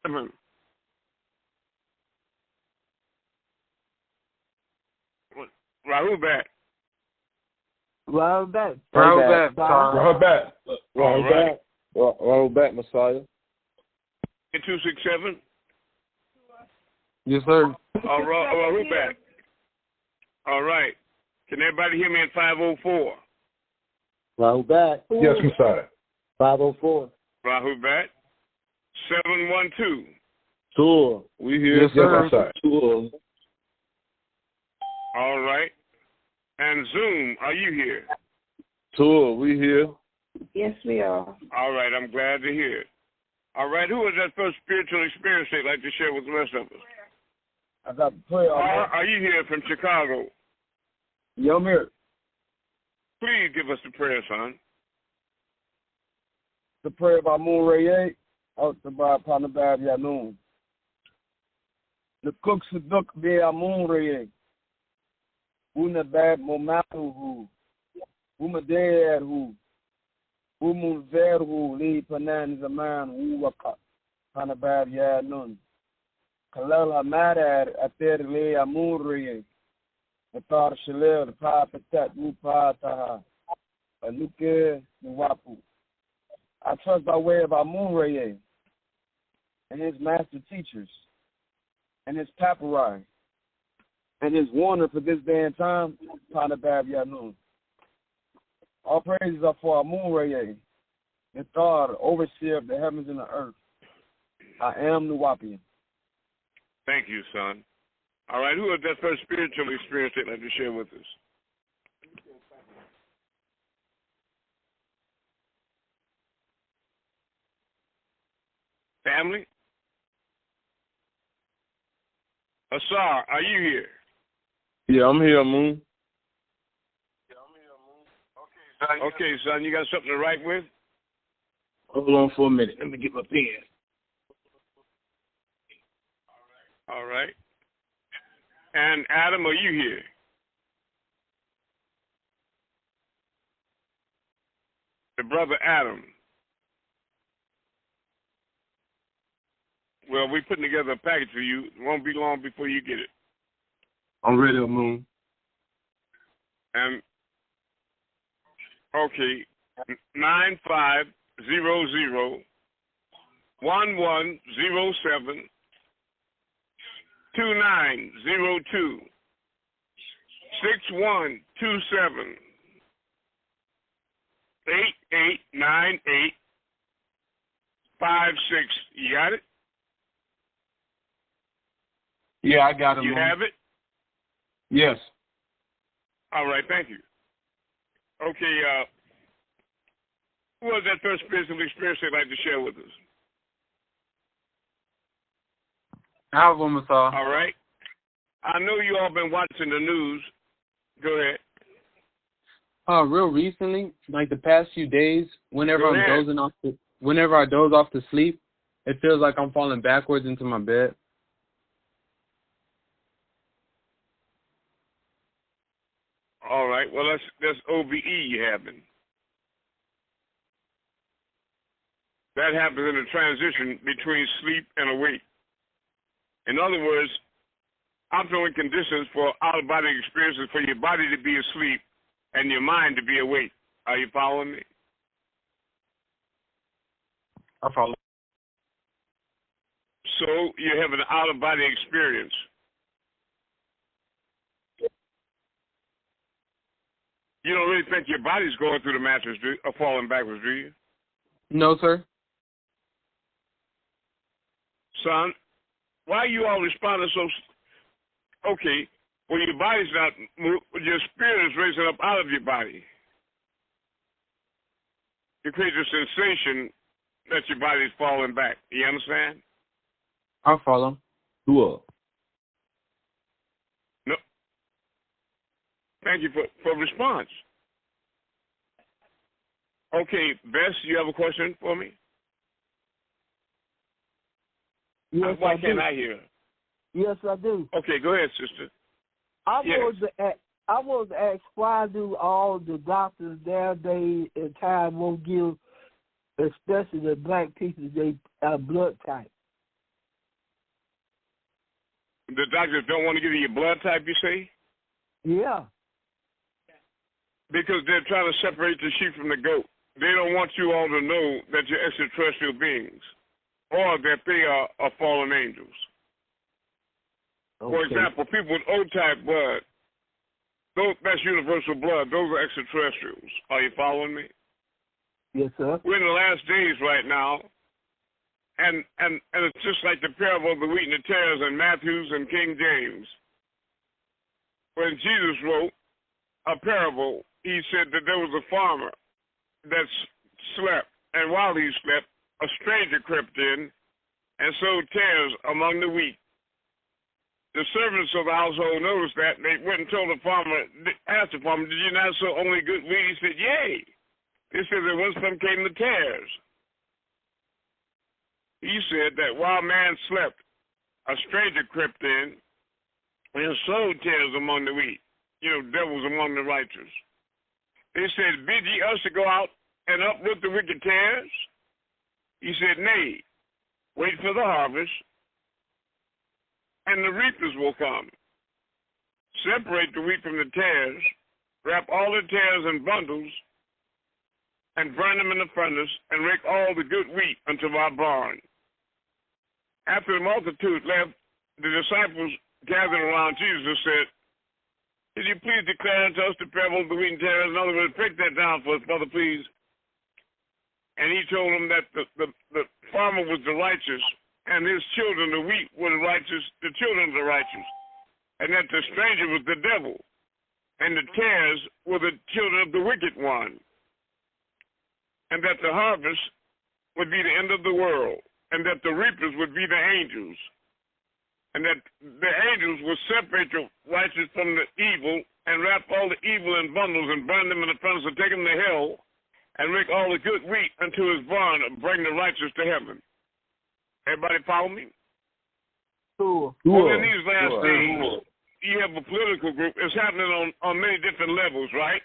267. Rahul back. Rahul back. Rahul back. Rahul back. Rahul back. Rahul back, Messiah. 267. Yes, sir. Rahul back. All right. Can everybody hear me in 504? Rahul back. Yes, Messiah. 504. Rahul back. 712. Sure. We here. Yes, sir. Messiah. Sure. All right. And Zoom, are you here? Sure. We here. Yes, we are. All right. I'm glad to hear it. All right. Who was that first spiritual experience they'd like to share with the rest of us? I got the prayer. Are you here from Chicago? Yo, Mir. Please give us the prayer, son. The prayer of Amun Ray, out the Bar Panabab Yanun. The cooks of Duck be Amun Ray. Una bad Momatu who. Uma der who. Umun ver who. Lee Panan Zaman who waka. Panabab Yanun. Kalal Hamadad Ater Le Amun Ray. The Tar Shalir, the Papa Tat, Mupa Taha. A Luke Nuwapu. I trust by way of Amun Ray and his master teachers and his papyri and his warner for this day and time, Panabab Yanun. All praises are for Amun Ray, the God, overseer of the heavens and the earth. I am Nuwapian. Thank you, son. All right, who had that first spiritual experience they'd like to share with us? Family? Asar, are you here? Yeah, I'm here, Moon. Okay, son, you got something to write with? Hold on for a minute. Let me get my pen. All right. And Adam, are you here? The brother Adam. Well, we're putting together a package for you. It won't be long before you get it. I'm ready, Moon. And okay, 9500 1107 2902 6127 8898 56. You got it? Yeah, I got it. You have it? Yes. All right, thank you. Okay, who was that first spiritual experience they'd like to share with us? Alva Masal. All right. I know you all been watching the news. Go ahead. Real recently, like the past few days, whenever Go I doze off to sleep, it feels like I'm falling backwards into my bed. All right. Well, that's OBE you having. That happens in the transition between sleep and awake. In other words, optimal conditions for out-of-body experiences for your body to be asleep and your mind to be awake. Are you following me? I follow. So you have an out-of-body experience. You don't really think your body's going through the mattress, or falling backwards, do you? No, sir. Son, why are you all responding so... Okay, well, your body's not... Your spirit is raising up out of your body. It creates a sensation that your body's falling back. You understand? I follow. Sure. No. Thank you for response. Okay, Bess, you have a question for me? Yes, Why I can't do. I hear? Yes, I do. Okay, go ahead, sister. I Yes. was asked, why do all the doctors nowadays in time won't give, especially the black people, they blood type? The doctors don't want to give you your blood type, you say? Yeah. Because they're trying to separate the sheep from the goat. They don't want you all to know that you're extraterrestrial beings or that they are fallen angels. Okay. For example, people with O-type blood, that's universal blood. Those are extraterrestrials. Are you following me? Yes, sir. We're in the last days right now, and it's just like the parable of the wheat and the tares in Matthews and King James. When Jesus wrote a parable, he said that there was a farmer that slept, and while he slept, a stranger crept in and sowed tares among the wheat. The servants of the household noticed that, and they went and told the farmer, asked the farmer, did you not sow only good wheat? He said, yea. They said that once some came the tares. He said that while man slept, a stranger crept in and sowed tares among the wheat. You know, devils among the righteous. They said, bid ye us to go out and uproot the wicked tares? He said, nay, wait for the harvest, and the reapers will come. Separate the wheat from the tares, wrap all the tares in bundles, and burn them in the furnace, and rake all the good wheat unto my barn. After the multitude left, the disciples gathered around Jesus and said, could you please declare unto us the parable of the wheat and tares? In other words, break that down for us, brother, please. And he told them that the farmer was the righteous, and his children, the wheat, were the righteous, the children of the righteous, and that the stranger was the devil, and the tares were the children of the wicked one, and that the harvest would be the end of the world, and that the reapers would be the angels, and that the angels would separate the righteous from the evil and wrap all the evil in bundles and burn them in the furnace and take them to hell and rake all the good wheat unto his barn and bring the righteous to heaven. Everybody follow me? Sure. Well, in these last days, you have a political group. It's happening on many different levels, right?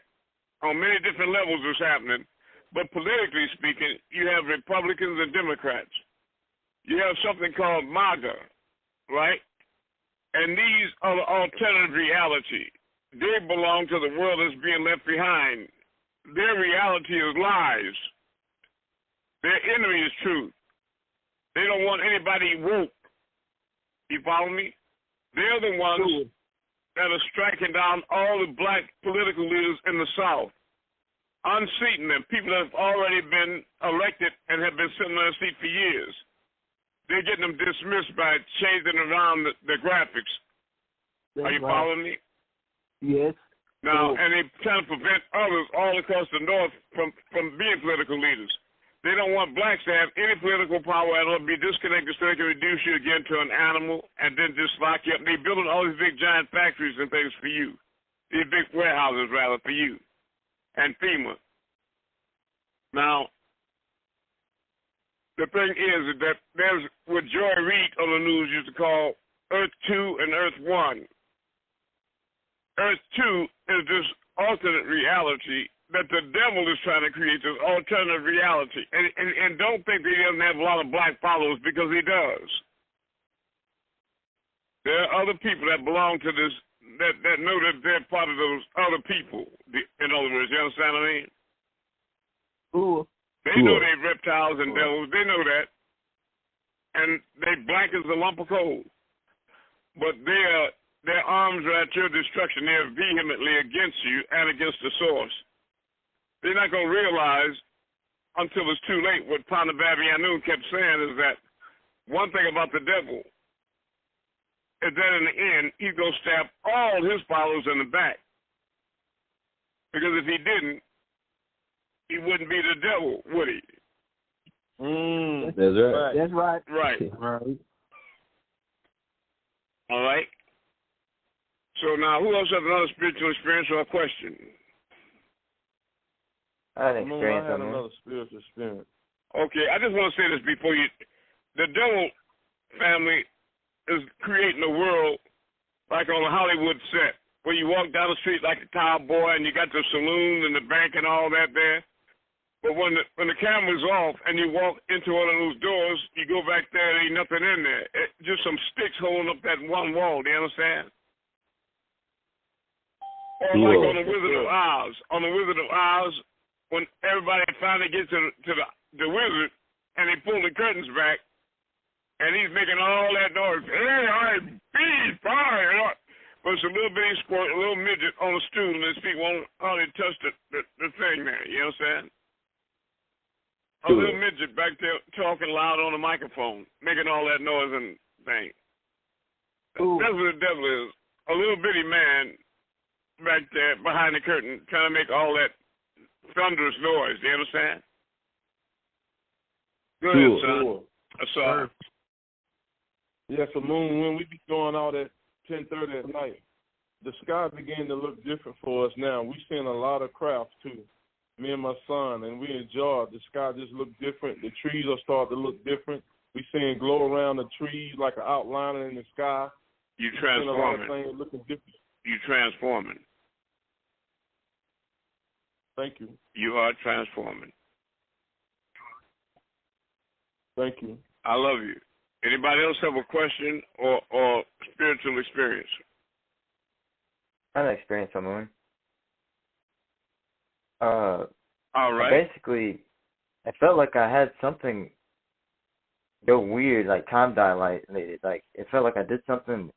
On many different levels it's happening. But politically speaking, you have Republicans and Democrats. You have something called MAGA, right? And these are the alternative reality. They belong to the world that's being left behind. Their reality is lies. Their enemy is truth. They don't want anybody woke. You follow me? They're the ones that are striking down all the black political leaders in the South, unseating them, people that have already been elected and have been sitting on their seat for years. They're getting them dismissed by changing around the graphics. Are you following me? Yes. Now, and they trying to prevent others all across the North from being political leaders. They don't want blacks to have any political power at all, be disconnected so they can reduce you again to an animal and then just lock you up. They're building all these big giant factories and things for you, these big warehouses, rather, for you and FEMA. Now, the thing is that there's what Joy Reid on the news used to call Earth 2 and Earth 1. Earth 2 is this alternate reality that the devil is trying to create, this alternative reality. And don't think that he doesn't have a lot of black followers, because he does. There are other people that belong to this, that know that they're part of those other people. In other words, you understand what I mean? Ooh. They know they're reptiles and devils. They know that. And they black as a lump of coal. But their arms are at your destruction. They're vehemently against you and against the source. They're not going to realize until it's too late what Panabab Yanun kept saying is that one thing about the devil is that in the end, he's going to stab all his followers in the back. Because if he didn't, he wouldn't be the devil, would he? That's right. That's right. Right. Right. All right. So now, who else has another spiritual experience or a question? I had an experience I had on another spiritual experience. Okay, I just want to say this before you. The devil family is creating a world like on a Hollywood set, where you walk down the street like a cowboy and you got the saloon and the bank and all that there. But when the camera's off and you walk into one of those doors, you go back there, there ain't nothing in there. just some sticks holding up that one wall. Do you understand? Or like on the Wizard of Oz. On the Wizard of Oz, when everybody finally gets to the wizard and they pull the curtains back, and he's making all that noise. Hey, I be fire. But it's a little bitty squirt, a little midget on a stool, and his feet won't hardly touch the thing there. You understand? A little midget back there talking loud on the microphone, making all that noise and thing. That's what the devil is. A little bitty man back there behind the curtain trying to make all that thunderous noise. Do you understand? Go ahead, son. That's all. Yeah, so Moon, when we be going out at 10:30 at night, the sky began to look different for us now. We seeing a lot of crafts too, me and my son, and we enjoy it. The sky just look different. The trees are starting to look different. We seeing glow around the trees like an outline in the sky. You transforming. Things looking different. You transforming. Thank you. You are transforming. Thank you. I love you. Anybody else have a question or spiritual experience? I had an experience, Amun. All right. Basically, I felt like I had something go weird, like time dilated. Like it felt like I did something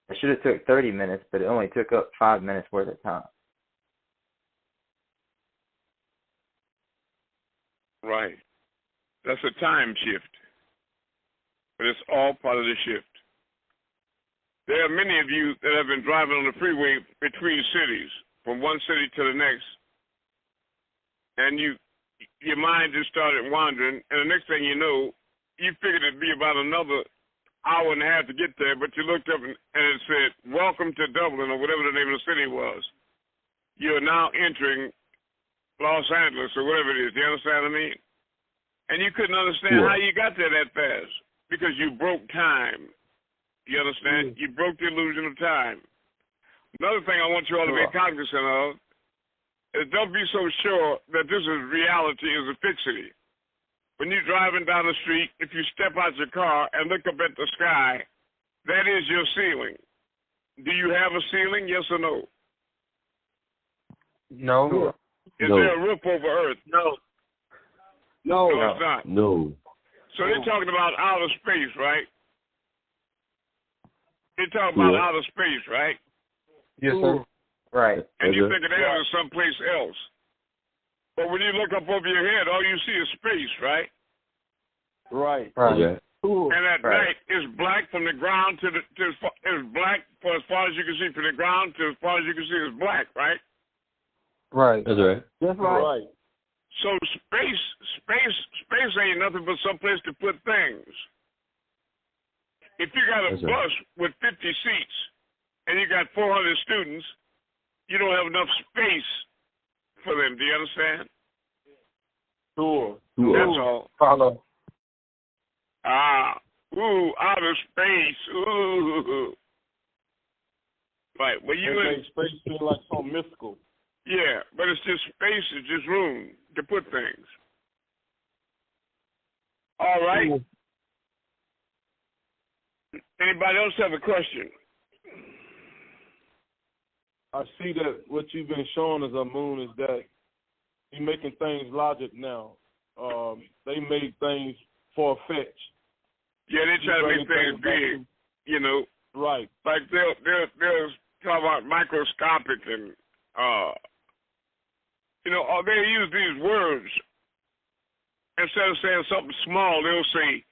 that should have took 30 minutes, but it only took up 5 minutes worth of time. Right. That's a time shift. But it's all part of the shift. There are many of you that have been driving on the freeway between cities, from one city to the next, and your mind just started wandering, and the next thing you know, you figured it'd be about another hour and a half to get there, but you looked up and it said, "Welcome to Dublin," or whatever the name of the city was. You're now entering Los Angeles, or whatever it is. Do you understand what I mean? And you couldn't understand how you got there that fast. Because you broke time. You understand? You broke the illusion of time. Another thing I want you all to be cognizant of is don't be so sure that this is reality is a fixity. When you're driving down the street, if you step out your car and look up at the sky, that is your ceiling. Do you have a ceiling? Yes or no? No. Is there a roof over earth? No. No, it's not. No. So they're talking about outer space, right? They're talking about outer space, right? Yes, sir. Right. And you think of that as someplace else. But when you look up over your head, all you see is space, right? Right. Yeah. And at night, it's black from the ground to it's black for as far as you can see from the ground to as far as you can see is black, right? Right. That's right. That's right. So space ain't nothing but some place to put things. If you got a bus with 50 seats and you got 400 students, you don't have enough space for them. Do you understand? Sure. That's all. Follow. Outer space. Ooh. Right. Well, you in space feel like something mystical. Yeah, but it's just space, it's just room to put things. All right. Anybody else have a question? I see that what you've been showing us, Amun, is that you're making things logic now. They make things far-fetched. Yeah, they try to make things big, you know. Right. Like they'll talk about microscopic and, they use these words. Instead of saying something small, they'll say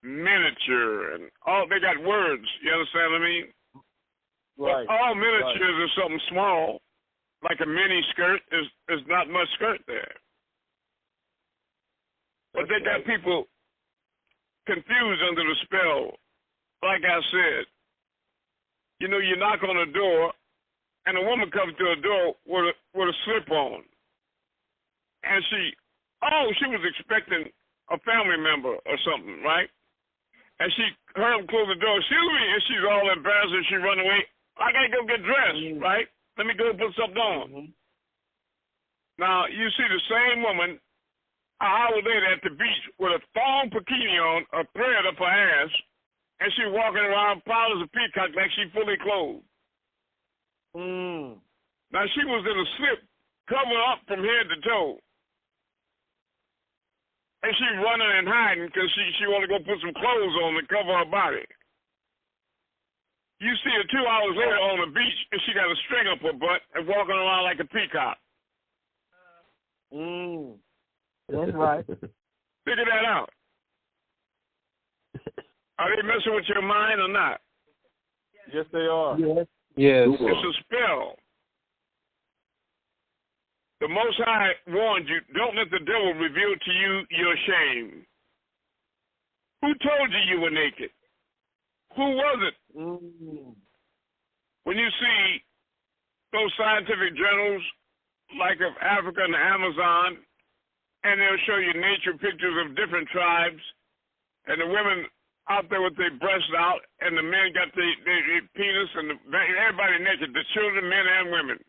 miniature and they got words. You understand what I mean? Right. But all miniatures are something small, like a mini skirt. There's not much skirt there. But they got people confused under the spell. Like I said, you knock on a door, and a woman comes to a door with a slip on, and she was expecting a family member or something, right? And she heard him close the door. Excuse me, and she's all embarrassed and she run away. I gotta go get dressed, right? Let me go put something on. Now you see the same woman an hour later at the beach with a thong bikini on, a thread up her ass, and she walking around proud as a peacock like she fully clothed. Now she was in a slip, covered up from head to toe. And she running and hiding because she want to go put some clothes on to cover her body. You see her 2 hours later on the beach, and she got a string up her butt and walking around like a peacock. That's right. Figure that out. Are they messing with your mind or not? Yes, they are. Yes. Yes. It's a spell. The Most High warned you, don't let the devil reveal to you your shame. Who told you were naked? Who was it? When you see those scientific journals like of Africa and the Amazon, and they'll show you nature pictures of different tribes, and the women out there with their breasts out, and the men got their penis, and everybody naked, the children, men and women.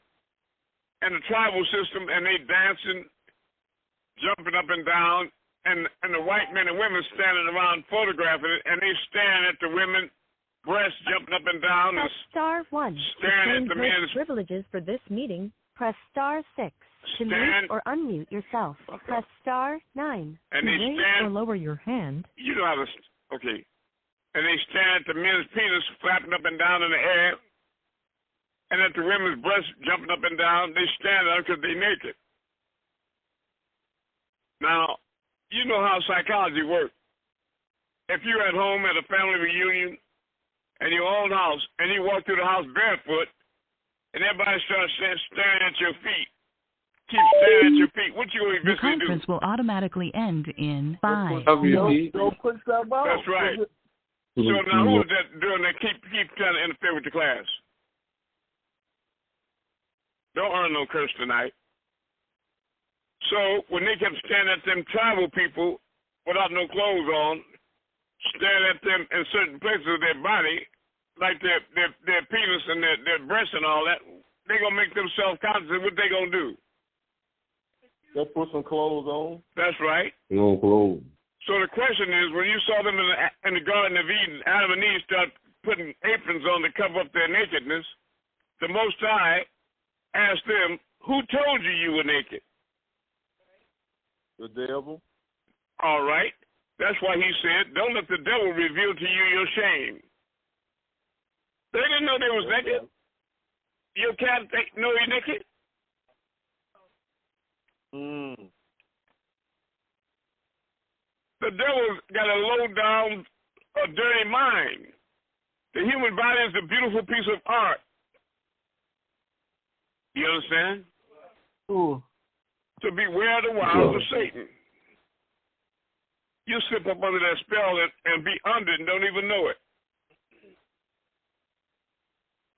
And the tribal system, and they dancing, jumping up and down, and the white men and women standing around photographing it, and they staring at the women, breasts jumping up and down, Press star 1 staring at to the change men's privileges for this meeting. Press star 6 to mute or unmute yourself. Press star 9 and to they raise stand, or lower your hand. you know how to, okay, and they stand at the men's penis flapping up and down in the air, and at the women's breasts jumping up and down. They stand up because they're naked. Now, you know how psychology works. If you're at home at a family reunion in your own house, and you walk through the house barefoot, and everybody starts staring at your feet, keep staring at your feet, what you going to The eventually conference do? will automatically end in 5. Don't push that out. That's right. So now who is that doing that? Keep trying to interfere with the class. Don't earn no curse tonight. So when they kept standing at them tribal people without no clothes on, staring at them in certain places of their body, like their penis and their breasts and all that, they gonna make them self-conscious. What they gonna do? They'll put some clothes on. That's right. No clothes. So the question is, when you saw them in the Garden of Eden, Adam and Eve start putting aprons on to cover up their nakedness, the Most High asked them, who told you were naked? The devil. All right. That's why he said, don't let the devil reveal to you your shame. They didn't know they was naked. Your cat know he naked? The devil's got a low down, a dirty mind. The human body is a beautiful piece of art. You understand? Ooh. So beware the wiles of Satan. You slip up under that spell and be under it and don't even know it.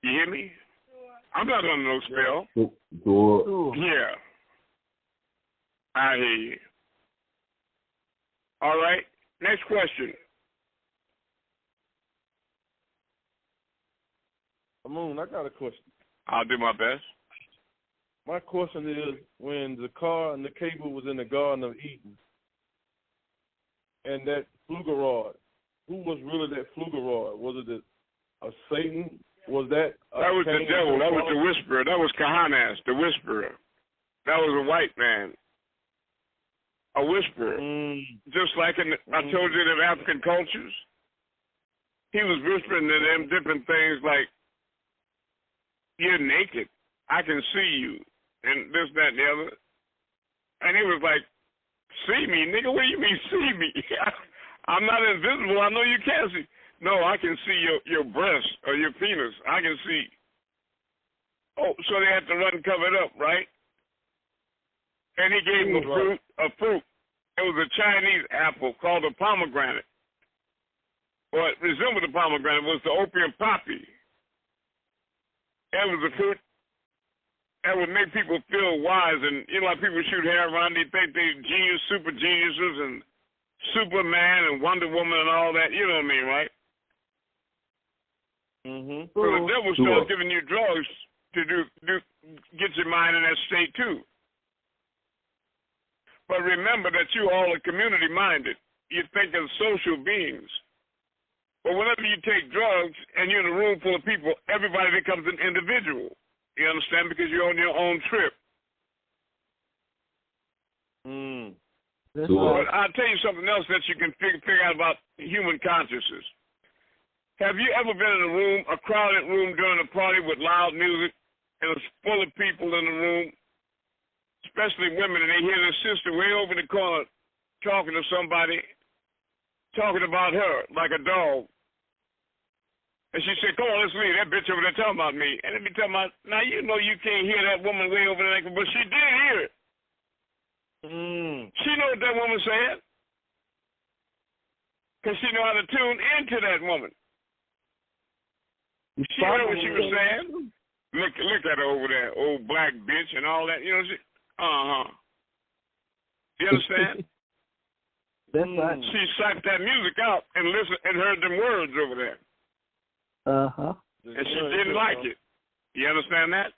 You hear me? I'm not under no spell. Ooh. Yeah. I hear you. All right. Next question. Amun, I got a question. I'll do my best. My question is, when the car and the cable was in the Garden of Eden, and that Flugerod, who was really that Flugerod? Was it a Satan? Was that That was the devil. That was the whisperer. That was Kahanas, the whisperer. That was a white man. A whisperer. Just like I told you in African cultures, he was whispering to them different things like, you're naked. I can see you. And this, that, and the other. And he was like, see me? Nigga, what do you mean see me? I'm not invisible. I know you can't see. No, I can see your breast or your penis. I can see. Oh, so they had to run covered up, right? And he gave him a fruit. It was a Chinese apple called a pomegranate. Well, it resembled the pomegranate. It was the opium poppy. It was a fruit that would make people feel wise. And, you know, like people shoot hair around, they think they're genius, super geniuses, and Superman and Wonder Woman and all that. You know what I mean, right? So the devil starts giving you drugs to get your mind in that state too. But remember that you all are community minded. You think as social beings. But whenever you take drugs and you're in a room full of people, everybody becomes an individual. You understand? Because you're on your own trip. But I'll tell you something else that you can figure out about human consciousness. Have you ever been in a room, a crowded room during a party with loud music, and it's full of people in the room, especially women, and they hear their sister way over in the corner talking to somebody, talking about her like a dog. And she said, "Come on, let's leave. That bitch over there talking about me." And they be talking about, now you know you can't hear that woman way over there, but she did hear it. She know what that woman said. Because she know how to tune into that woman. She heard what she was saying. Look at her over there, old black bitch and all that. You know, you understand? That's right. She psyched that music out and listened and heard them words over there. And she didn't like it. You understand that?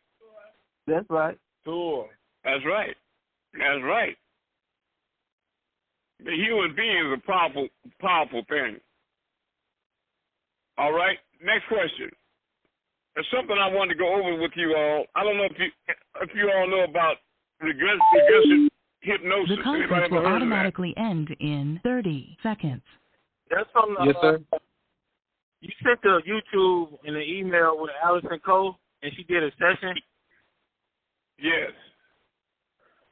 That's right. Cool. That's right. That's right. The human being is a powerful, powerful thing. All right. Next question. There's something I wanted to go over with you all. I don't know if you all know about regressive hypnosis. The conference will automatically end in 30 seconds. That's from the, Yes, sir. You sent the YouTube in an email with Allison Cole, and she did a session. Yes.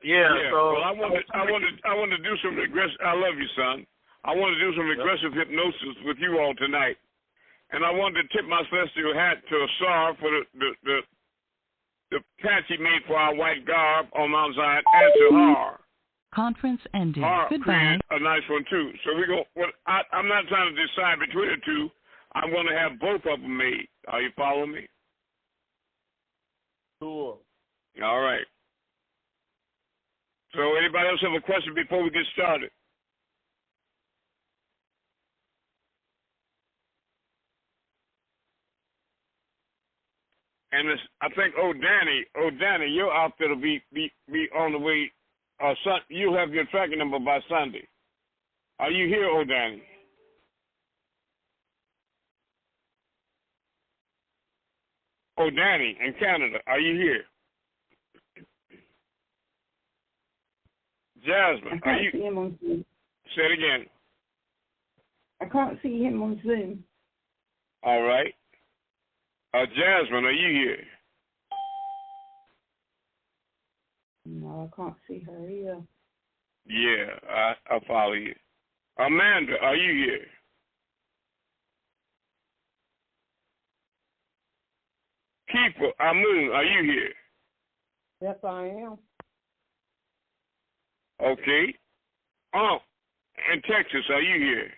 Yeah. So well, I want to do some regressive. I love you, son. I want to do some regressive hypnosis with you all tonight, and I wanted to tip my celestial hat to Asar for the patch he made for our white garb on Mount Zion, and to Har. Conference ended. Har Goodbye. created a nice one too. So we go. Well, I'm not trying to decide between the two. I want to have both of them made. Are you following me? Cool. All right. So anybody else have a question before we get started? And I think, Danny, your outfit will be on the way. You'll have your tracking number by Sunday. Are you here, Danny? Danny in Canada, are you here? Jasmine, are you? See him on Zoom. Say it again. I can't see him on Zoom. All right. Jasmine, are you here? No, I can't see her either. Yeah, I'll follow you. Amanda, are you here? Keeper, Amun, are you here? Yes, I am. Okay. In Texas, are you here?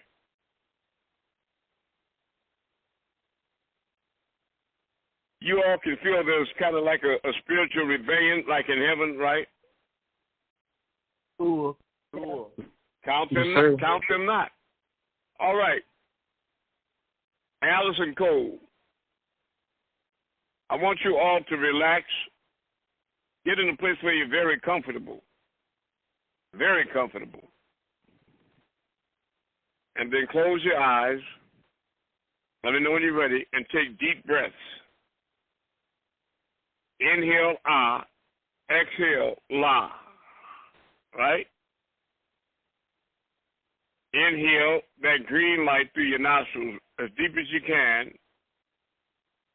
You all can feel there's kind of like a spiritual rebellion, like in heaven, right? Cool. Count them not. All right. Allison Cole, I want you all to relax. Get in a place where you're very comfortable. Very comfortable. And then close your eyes. Let me know when you're ready. And take deep breaths. Inhale, ah. Exhale, la. Right? Inhale that green light through your nostrils as deep as you can.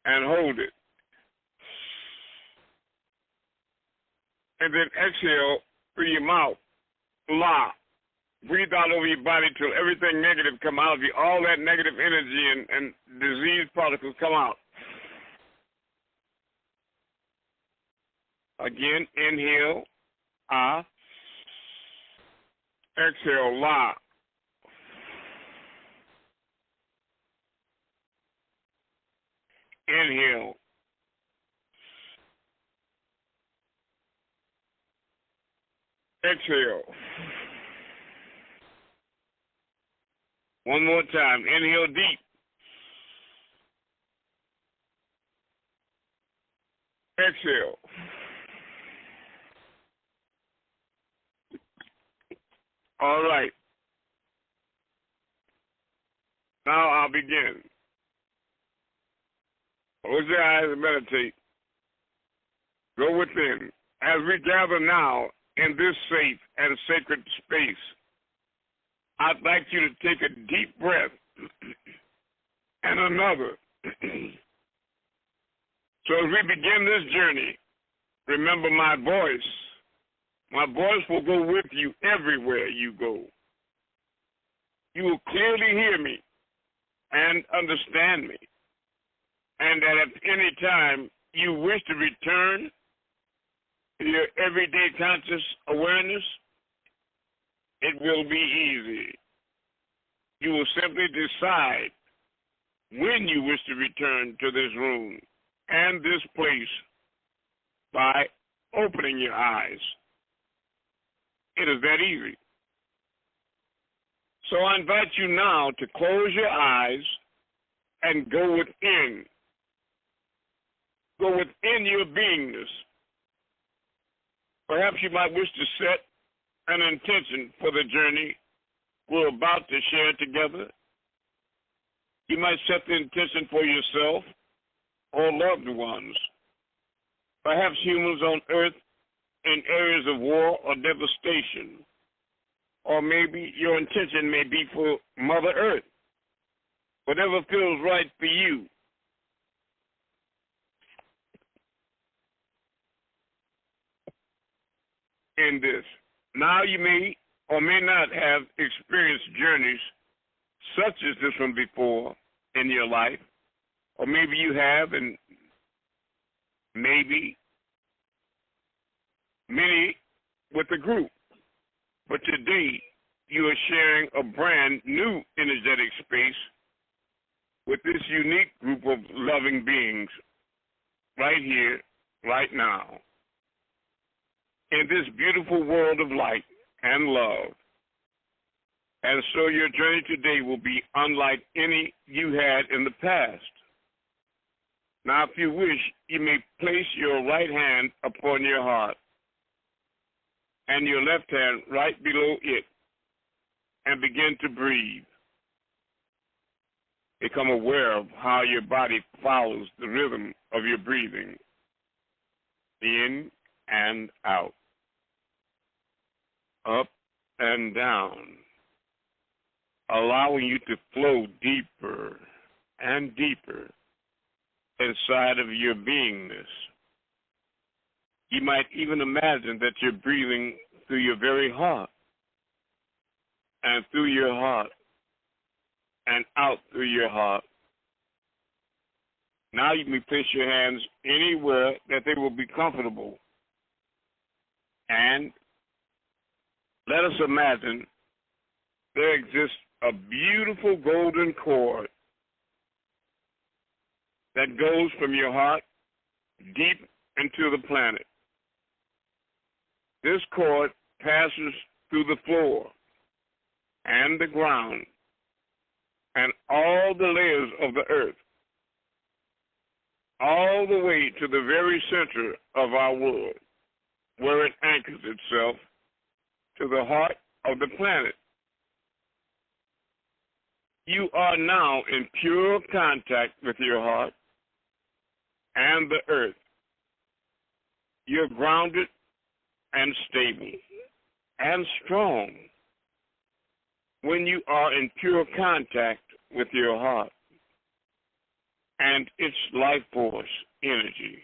And hold it. And then exhale through your mouth. La. Breathe out over your body till everything negative come out of you. All that negative energy and disease particles come out. Again, inhale, ah. Exhale, la. Inhale. Exhale. One more time. Inhale deep. Exhale. All right. Now I'll begin. Close your eyes and meditate. Go within. As we gather now in this safe and sacred space, I'd like you to take a deep breath and another. So as we begin this journey, remember my voice. My voice will go with you everywhere you go. You will clearly hear me and understand me. And that at any time you wish to return to your everyday conscious awareness, it will be easy. You will simply decide when you wish to return to this room and this place by opening your eyes. It is that easy. So I invite you now to close your eyes and go within. Go within your beingness. Perhaps you might wish to set an intention for the journey we're about to share together. You might set the intention for yourself or loved ones, perhaps humans on earth in areas of war or devastation, or maybe your intention may be for Mother Earth. Whatever feels right for you. In this. Now you may or may not have experienced journeys such as this one before in your life, or maybe you have, and maybe many with a group. But today you are sharing a brand new energetic space with this unique group of loving beings right here, right now, in this beautiful world of light and love. And so your journey today will be unlike any you had in the past. Now, if you wish, you may place your right hand upon your heart and your left hand right below it and begin to breathe. Become aware of how your body follows the rhythm of your breathing, in and out, up and down, allowing you to flow deeper and deeper inside of your beingness. You might even imagine that you're breathing through your very heart, and through your heart, and out through your heart. Now you may place your hands anywhere that they will be comfortable. And let us imagine there exists a beautiful golden cord that goes from your heart deep into the planet. This cord passes through the floor and the ground and all the layers of the earth, all the way to the very center of our world, where it anchors itself to the heart of the planet. You are now in pure contact with your heart and the earth. You're grounded and stable and strong when you are in pure contact with your heart and its life force energy.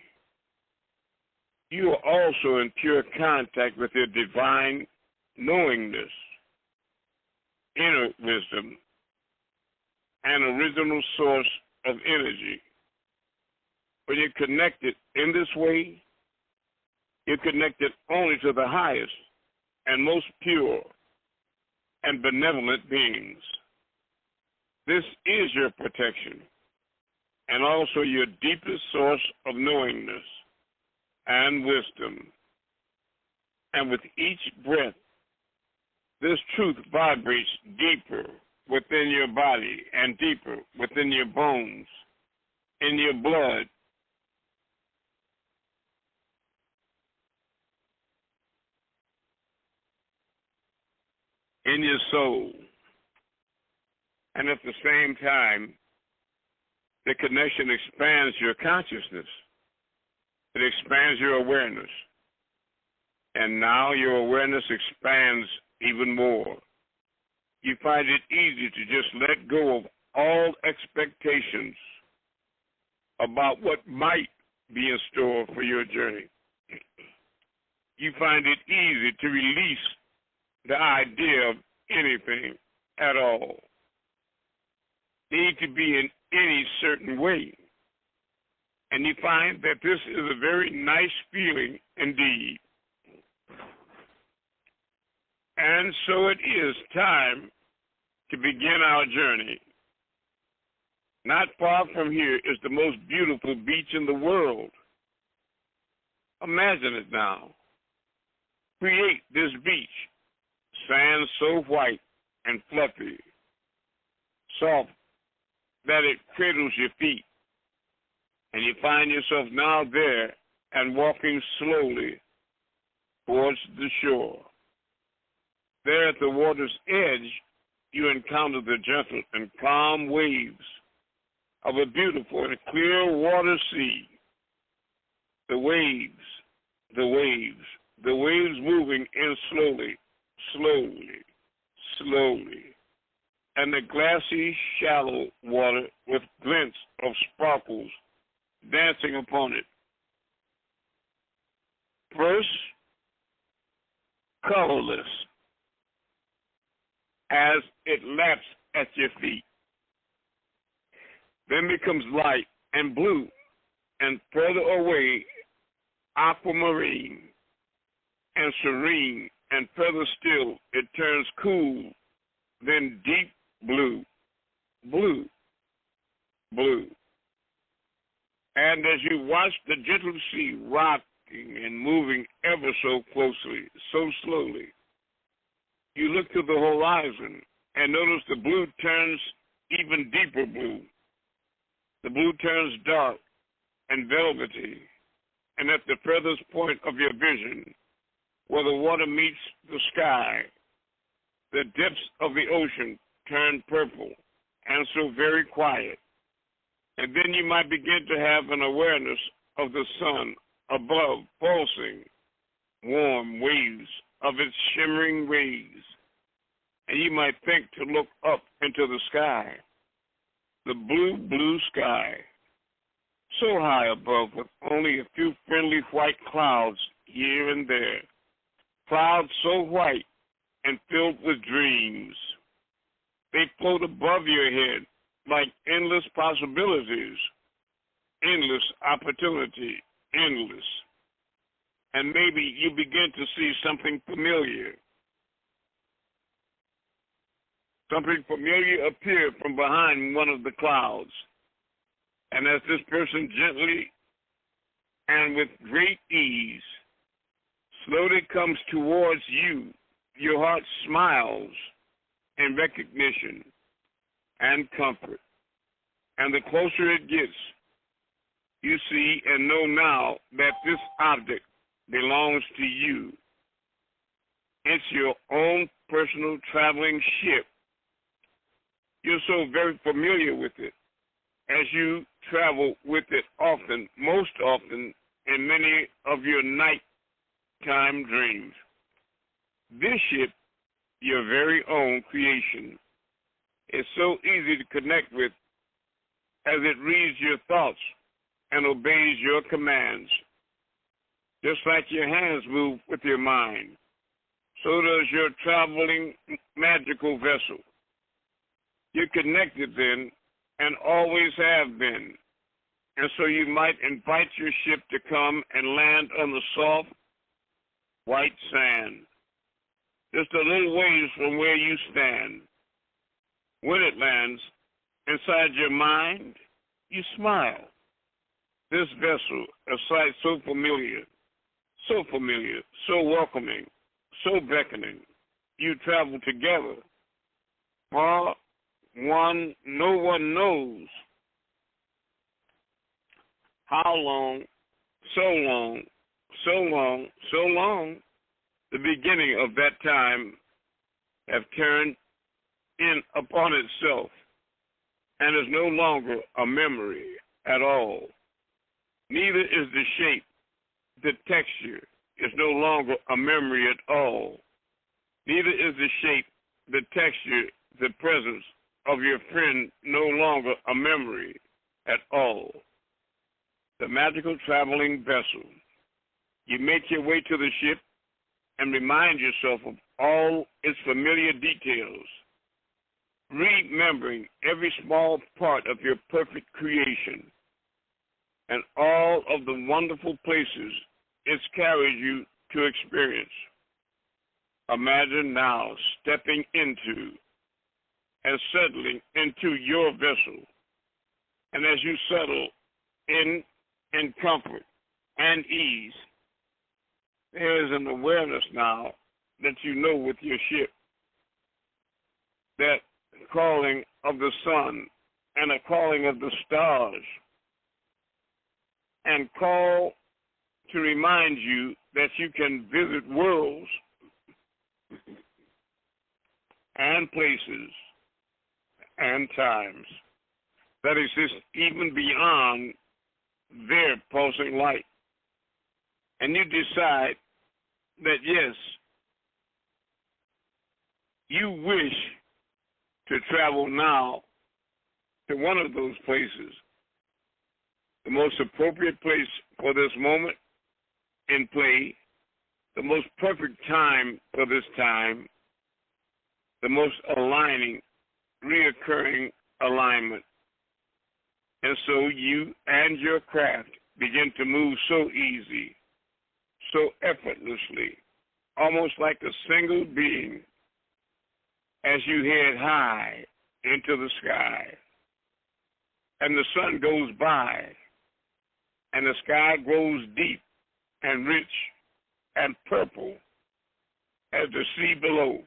You are also in pure contact with your divine knowingness, inner wisdom, and original source of energy. When you're connected in this way, you're connected only to the highest and most pure and benevolent beings. This is your protection and also your deepest source of knowingness and wisdom. And with each breath, this truth vibrates deeper within your body and deeper within your bones, in your blood, in your soul, And at the same time, the connection expands your consciousness. It expands your awareness. And now your awareness expands even more. You find it easy to just let go of all expectations about what might be in store for your journey. You find it easy to release the idea of anything at all. Need to be in any certain way. And you find that this is a very nice feeling indeed. And so it is time to begin our journey. Not far from here is the most beautiful beach in the world. Imagine it now. Create this beach. Sand so white and fluffy, soft that it cradles your feet. And you find yourself now there and walking slowly towards the shore. There at the water's edge, you encounter the gentle and calm waves of a beautiful and clear water sea. The waves moving in slowly, and the glassy, shallow water with glints of sparkles dancing upon it. First, colorless, as it laps at your feet, then becomes light and blue, and further away, aquamarine and serene, and further still, it turns cool, then deep blue. And as you watch the gentle sea rocking and moving ever so closely, so slowly, you look to the horizon and notice the blue turns even deeper blue. The blue turns dark and velvety, and at the furthest point of your vision, where the water meets the sky, the depths of the ocean turn purple and so very quiet. And then you might begin to have an awareness of the sun above, pulsing warm waves of its shimmering rays. And you might think to look up into the sky, the blue sky, so high above with only a few friendly white clouds here and there. Clouds so white and filled with dreams. They float above your head like endless possibilities, endless opportunity, endless. And maybe you begin to see something familiar. Something familiar appear from behind one of the clouds. And as this person gently and with great ease slowly comes towards you, your heart smiles in recognition and comfort. And the closer it gets, you see and know now that this object belongs to you. It's your own personal traveling ship. You're so very familiar with it as you travel with it often, most often in many of your nighttime dreams. This ship, your very own creation, is so easy to connect with as it reads your thoughts and obeys your commands. Just like your hands move with your mind, so does your traveling magical vessel. You're connected then and always have been. And so you might invite your ship to come and land on the soft, white sand, just a little ways from where you stand. When it lands inside your mind, you smile. This vessel, a sight so familiar, so welcoming, so beckoning. You travel together. No one knows how long, so long, the beginning of that time have turned in upon itself. and is no longer a memory at all. Neither is the shape, the texture is no longer a memory at all. Neither is the shape, the texture, the presence of your friend no longer a memory at all. The magical traveling vessel. You make your way to the ship and remind yourself of all its familiar details, remembering every small part of your perfect creation and all of the wonderful places it's carried you to experience. Imagine now stepping into and settling into your vessel. And as you settle in comfort and ease, there is an awareness now that you know with your ship, that calling of the sun and a calling of the stars, and call to remind you that you can visit worlds and places and times that exist even beyond their pulsing light. And you decide that, yes, you wish to travel now to one of those places, the most appropriate place for this moment in play, the most perfect time for this time, the most aligning, reoccurring alignment. And so you and your craft begin to move so easy, so effortlessly, almost like a single being, as you head high into the sky. And the sun goes by, and the sky grows deep and rich and purple as the sea below.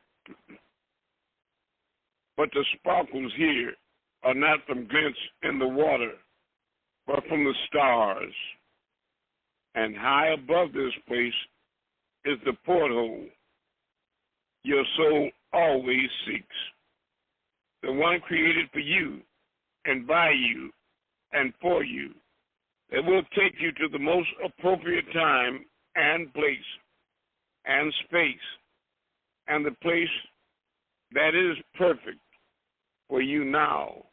But the sparkles here are not from glints in the water, but from the stars. And high above this place is the porthole your soul always seeks, the one created for you and by you and for you, that will take you to the most appropriate time and place and space, and the place that is perfect for you now,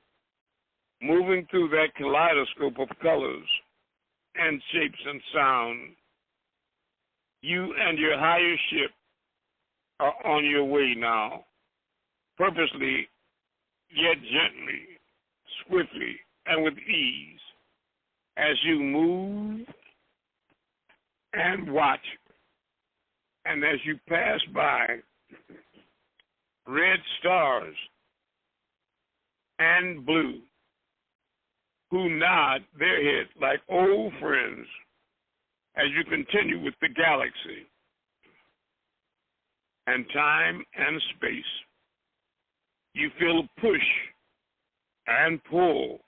moving through that kaleidoscope of colors and shapes and sound. You and your higher ship are on your way now, purposely, yet gently, swiftly, and with ease, as you move and watch, and as you pass by red stars and blue, who nod their heads like old friends as you continue with the galaxy. And time and space, you feel a push and pull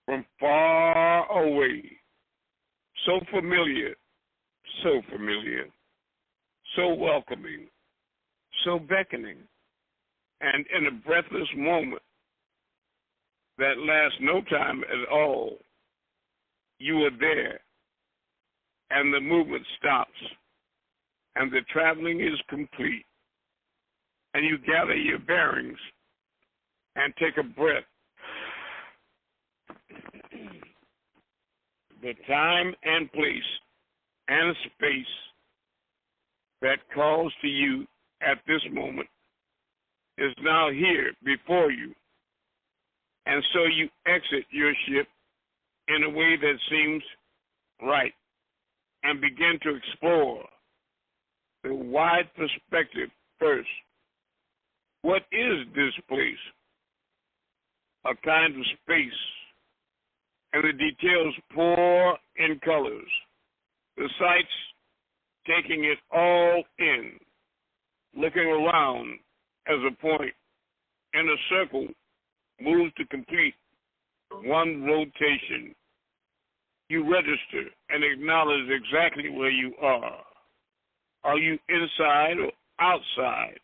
from far away, so familiar, so welcoming, so beckoning, and in a breathless moment that lasts no time at all, you are there, and the movement stops, and the traveling is complete, and you gather your bearings and take a breath. The time and place and space that calls to you at this moment is now here before you. And so you exit your ship in a way that seems right and begin to explore the wide perspective first. What is this place? A kind of space, and the details pour in colors. The sights taking it all in, looking around as a point in a circle moves to complete one rotation. You register and acknowledge exactly where you are. Are you inside or outside?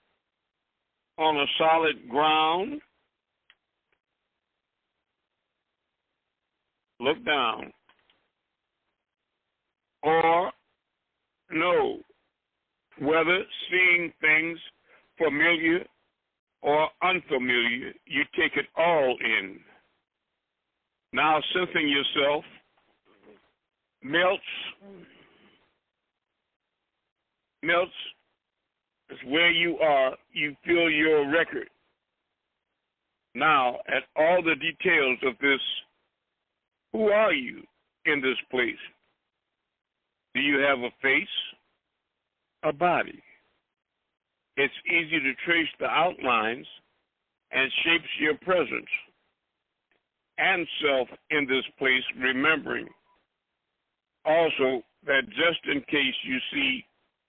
On a solid ground? look down, or know whether seeing things familiar or unfamiliar, you take it all in. Now sensing yourself melts is where you are. You feel your record. Now, at all the details of this, who are you in this place? Do you have a face? A body? It's easy to trace the outlines and shapes your presence and self in this place, remembering also that just in case you see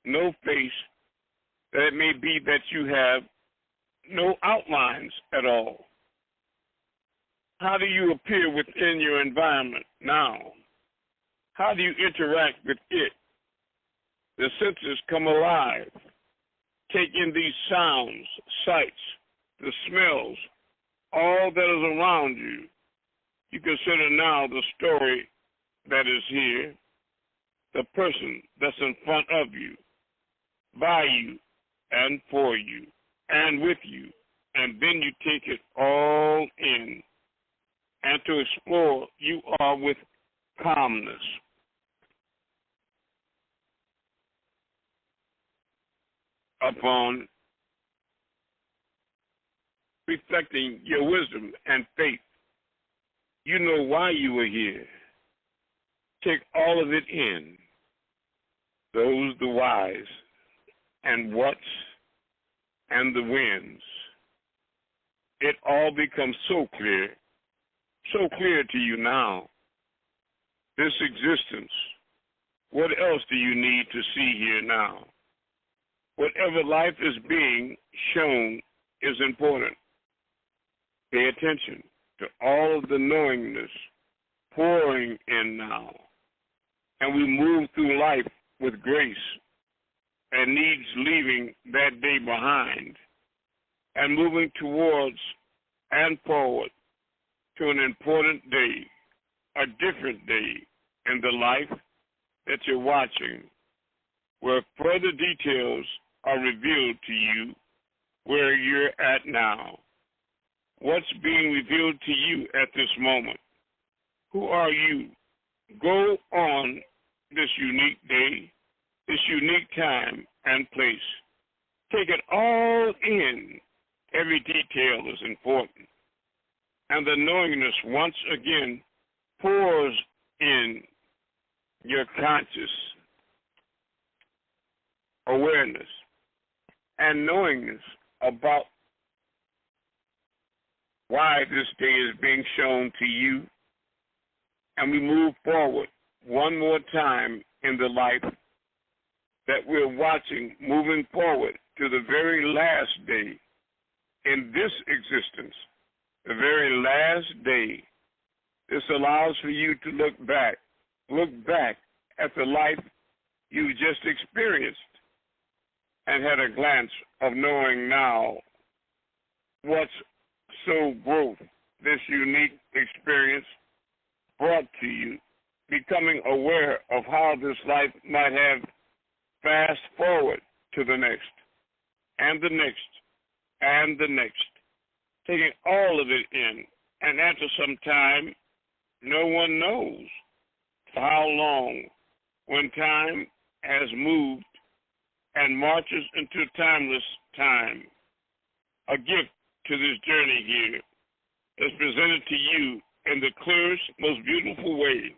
no face, that it may be that you have no outlines at all. How do you appear within your environment now? How do you interact with it? The senses come alive. Take in these sounds, sights, the smells, all that is around you. You consider now the story that is here, the person that's in front of you, by you, and for you, and with you. And then you take it all in. And to explore, you are with calmness. Upon reflecting your wisdom and faith, you know why you are here. Take all of it in. Those, the whys, and what's, and the wins. It all becomes so clear to you now. This existence, what else do you need to see here now? Whatever life is being shown is important. Pay attention to all of the knowingness pouring in now. And we move through life with grace and needs leaving that day behind and moving towards and forward to an important day, a different day in the life that you're watching, where further details are revealed to you where you're at now. What's being revealed to you at this moment? Who are you? Go on this unique day, this unique time and place. Take it all in. Every detail is important. And the knowingness once again pours in your conscious awareness and knowingness about why this day is being shown to you. And we move forward one more time in the life that we're watching, moving forward to the very last day in this existence, the very last day. This allows for you to look back at the life you just experienced and had a glance of knowing now what's so growth this unique experience brought to you, becoming aware of how this life might have fast forward to the next, and the next, and the next, taking all of it in. And after some time, no one knows for how long, when time has moved and marches into timeless time. A gift to this journey here is presented to you in the clearest, most beautiful way.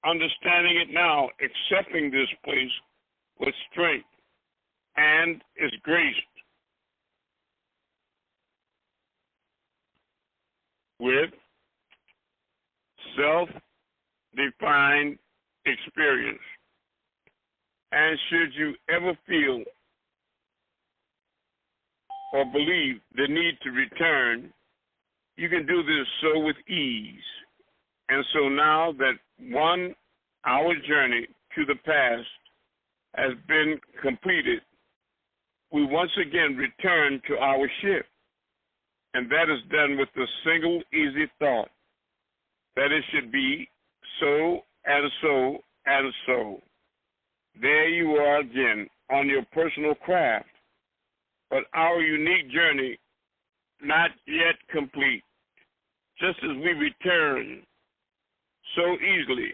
Understanding it now, accepting this place with strength, and is graced with self-defined experience. And should you ever feel or believe the need to return, you can do this so with ease. And so now that 1 hour journey to the past has been completed, we once again return to our ship. And that is done with the single easy thought that it should be so and so and so. There you are again on your personal craft, but our unique journey not yet complete. Just as we return so easily,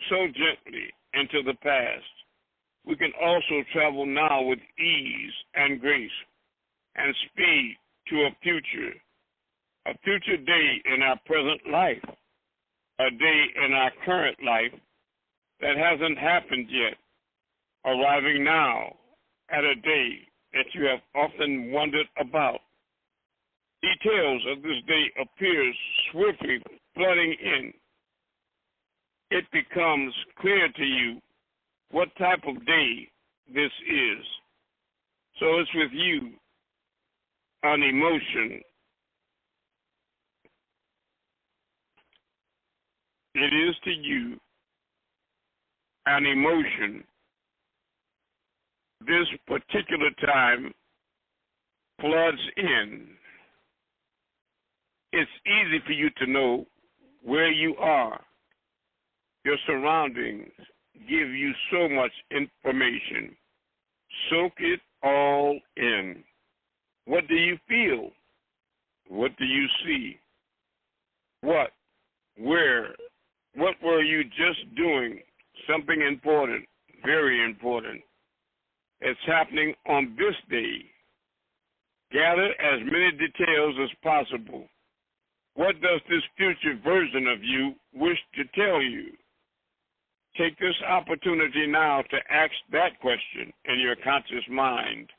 so gently into the past, we can also travel now with ease and grace and speed to a future day in our present life, a day in our current life that hasn't happened yet, arriving now at a day that you have often wondered about. Details of this day appears swiftly flooding in. It becomes clear to you what type of day this is. So it's with you an emotion. It is to you an emotion. This particular time floods in. It's easy for you to know where you are. Your surroundings give you so much information. Soak it all in. What do you feel? What do you see? What? Where? What were you just doing? Something important, very important. It's happening on this day. Gather as many details as possible. What does this future version of you wish to tell you? Take this opportunity now to ask that question in your conscious mind.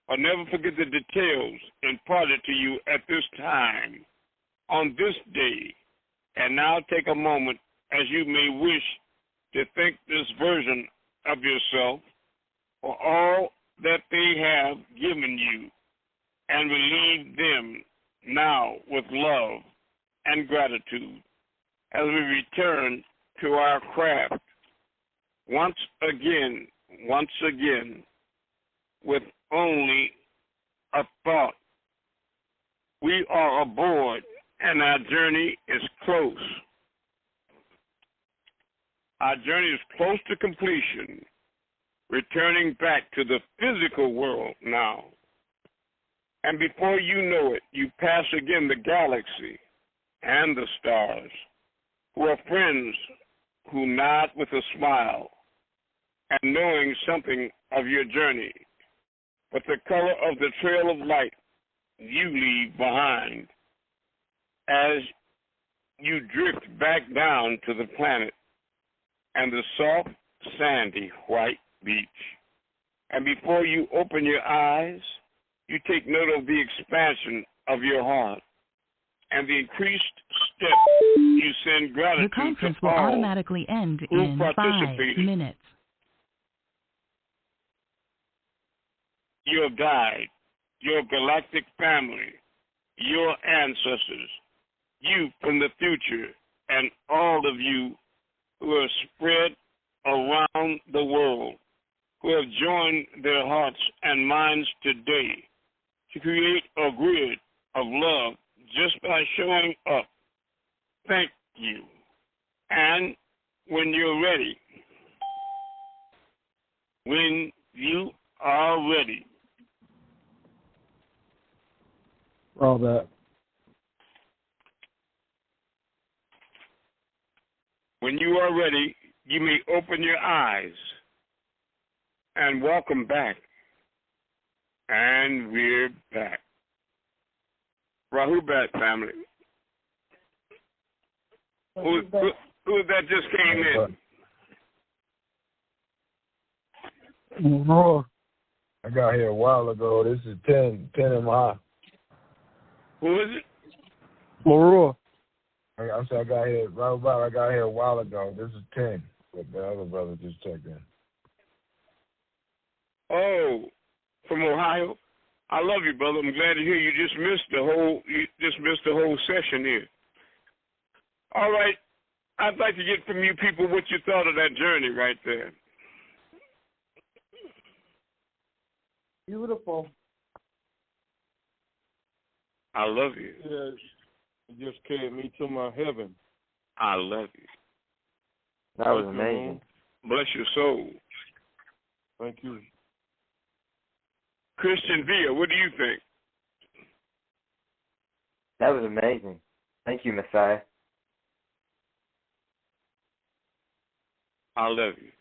But never forget the details imparted to you at this time, on this day. And now take a moment, as you may wish, to thank this version of yourself for all that they have given you, and relieve them now with love and gratitude as we return to our craft once again, with only a thought. We are aboard and our journey is close. Our journey is close to completion, returning back to the physical world now. And before you know it, you pass again the galaxy and the stars, who are friends who nod with a smile and knowing something of your journey. But the color of the trail of light you leave behind as you drift back down to the planet and the soft, sandy, white beach. And before you open your eyes, you take note of the expansion of your heart and the increased step you send gratitude The conference to will all automatically end who in 5 participated. minutes. Your guide, your galactic family, your ancestors, you from the future, and all of you who are spread around the world, who have joined their hearts and minds today to create a grid of love just by showing up. Thank you. And when you're ready, when you are ready, All that. when you are ready, you may open your eyes and welcome back. And we're back. Rahubat family. Who that just came in? Raw. I got here a while ago. This is 10 in my. Who is it? Marua. I said I got here right about. I got here a while ago. This is 10. But the other brother just checked in. Oh, from Ohio. I love you, brother. I'm glad to hear you just missed the whole session here. All right. I'd like to get from you people what you thought of that journey right there. Beautiful. I love you. Yeah, it just carried me to my heaven. I love you. That was amazing. Bless your soul. Thank you. Christian Villa, what do you think? That was amazing. Thank you, Messiah. I love you.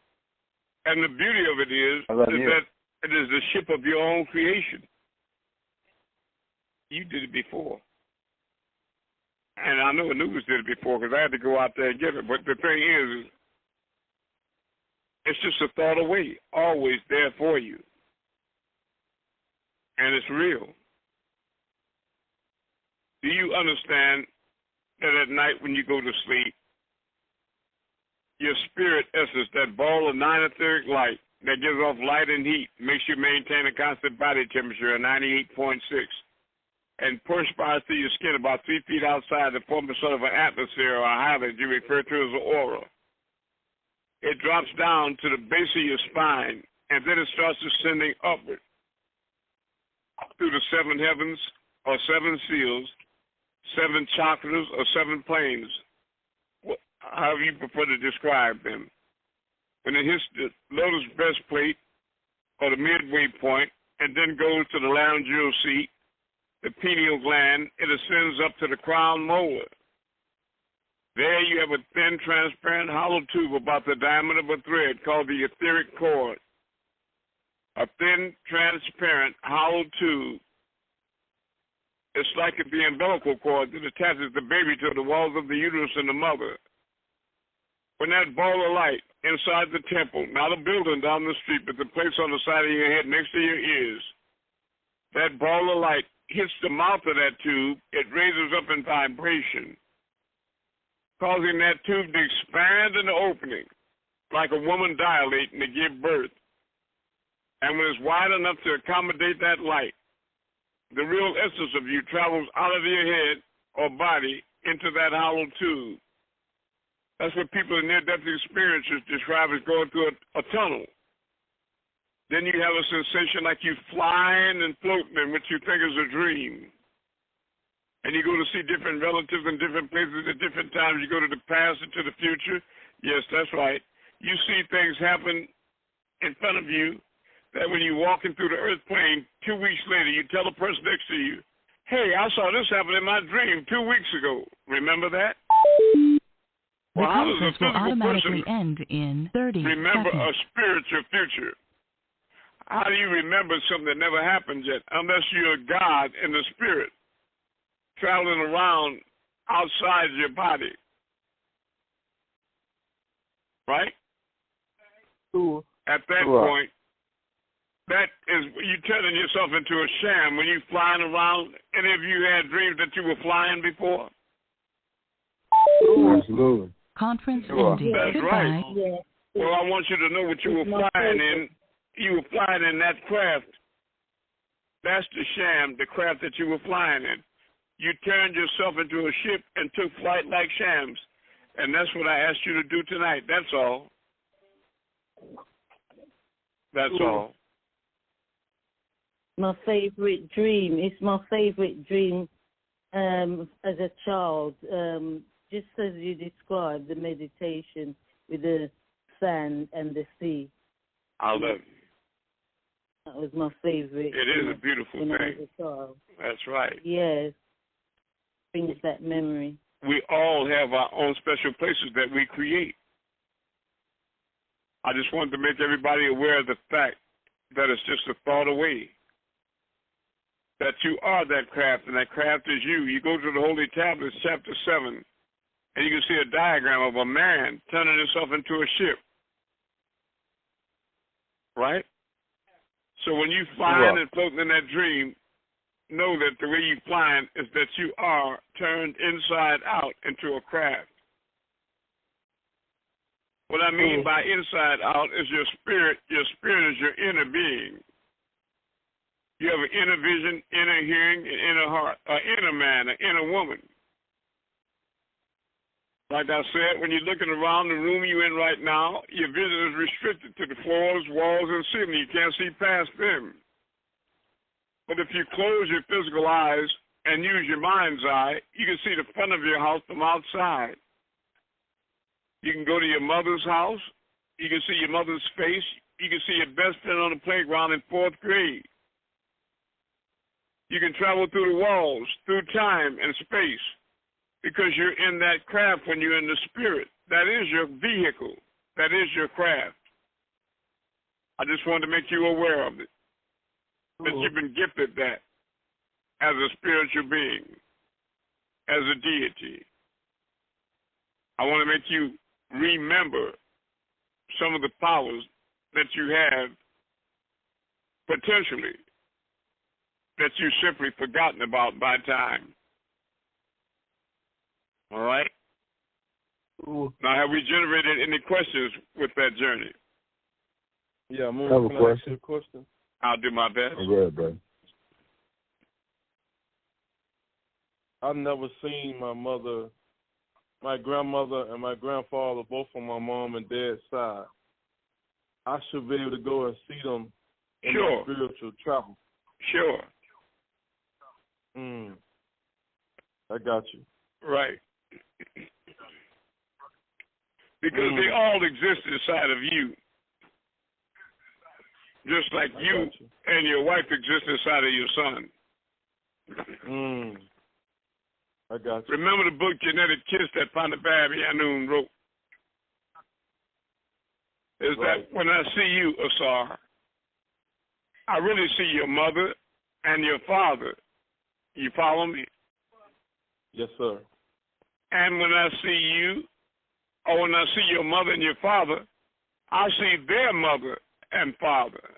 And the beauty of it is you. that it is the ship of your own creation. You did it before. And I know Anubis did it before because I had to go out there and get it. But the thing is, it's just a thought away, always there for you. And it's real. Do you understand that at night when you go to sleep, your spirit essence, that ball of 9 etheric light that gives off light and heat, makes you maintain a constant body temperature of 98.6, and perspires through your skin about 3 feet outside to form a sort of an atmosphere or a highlight you refer to as an aura. It drops down to the base of your spine, and then it starts descending upward through the 7 heavens or 7 seals, 7 chakras or 7 planes, however you prefer to describe them. When it hits the lotus breastplate or the midway point and then goes to the laryngeal seat, the pineal gland, it ascends up to the crown molar. There you have a thin, transparent, hollow tube about the diameter of a thread called the etheric cord. A thin, transparent, hollow tube. It's like the umbilical cord that attaches the baby to the walls of the uterus in the mother. When that ball of light inside the temple, not a building down the street, but the place on the side of your head next to your ears, that ball of light hits the mouth of that tube, it raises up in vibration, causing that tube to expand in the opening, like a woman dilating to give birth. And when it's wide enough to accommodate that light, the real essence of you travels out of your head or body into that hollow tube. That's what people in near-death experiences describe as going through a tunnel. Then you have a sensation like you flying and floating in what you think is a dream. And you go to see different relatives in different places at different times. You go to the past and to the future. Yes, that's right. You see things happen in front of you that when you're walking through the earth plane, 2 weeks later, you tell the person next to you, hey, I saw this happen in my dream 2 weeks ago. Remember that? The Well, how does a conference will physical automatically person end in 30 remember seconds. a spiritual future? How do you remember something that never happened yet? Unless you're a God in the spirit, traveling around outside your body. Right? Sure. At that point, that is you turning yourself into a sham when you're flying around. Any of you had dreams that you were flying before? Absolutely. Conference ending. That's Goodbye. right. Yeah. Well, I want you to know what you were flying in. You were flying in that craft. That's the sham, the craft that you were flying in. You turned yourself into a ship and took flight like shams. And that's what I asked you to do tonight. That's all. That's all. My favorite dream. It's my favorite dream as a child. Just as you described, the meditation with the sand and the sea. I love you. That was my favorite. It is a beautiful when I thing. was a child. That's right. Yes. Brings that memory. We all have our own special places that we create. I just wanted to make everybody aware of the fact that it's just a thought away. That you are that craft, and that craft is you. You go to the Holy Tablets, chapter 7, and you can see a diagram of a man turning himself into a ship. Right? So when you flying and floating in that dream, know that the way you flying is that you are turned inside out into a craft. What I mean by inside out is your spirit. Your spirit is your inner being. You have an inner vision, inner hearing, and inner heart, an inner man, an inner woman. Like I said, when you're looking around the room you're in right now, your vision is restricted to the floors, walls, and ceiling. You can't see past them. But if you close your physical eyes and use your mind's eye, you can see the front of your house from outside. You can go to your mother's house. You can see your mother's face. You can see your best friend on the playground in 4th grade. You can travel through the walls, through time and space, because you're in that craft when you're in the spirit. That is your vehicle. That is your craft. I just wanted to make you aware of it, that you've been gifted that as a spiritual being, as a deity. I want to make you remember some of the powers that you have potentially that you've simply forgotten about by time. All right? Now, have we generated any questions with that journey? Yeah, Amun, I have a can I ask you a question? I'll do my best. Go ahead, bro. I've never seen my mother, my grandmother, and my grandfather, both on my mom and dad's side. I should be able to go and see them in Sure. their spiritual travel. Sure. I got you. Right. Because they all exist inside of you. Just like you and your wife exist inside of your son. I got you. Remember the book Genetic Kiss that Panabab Yanun wrote? Is that when I see you, Asar, I really see your mother and your father. You follow me? Yes, sir. And when I see you, or when I see your mother and your father, I see their mother and father.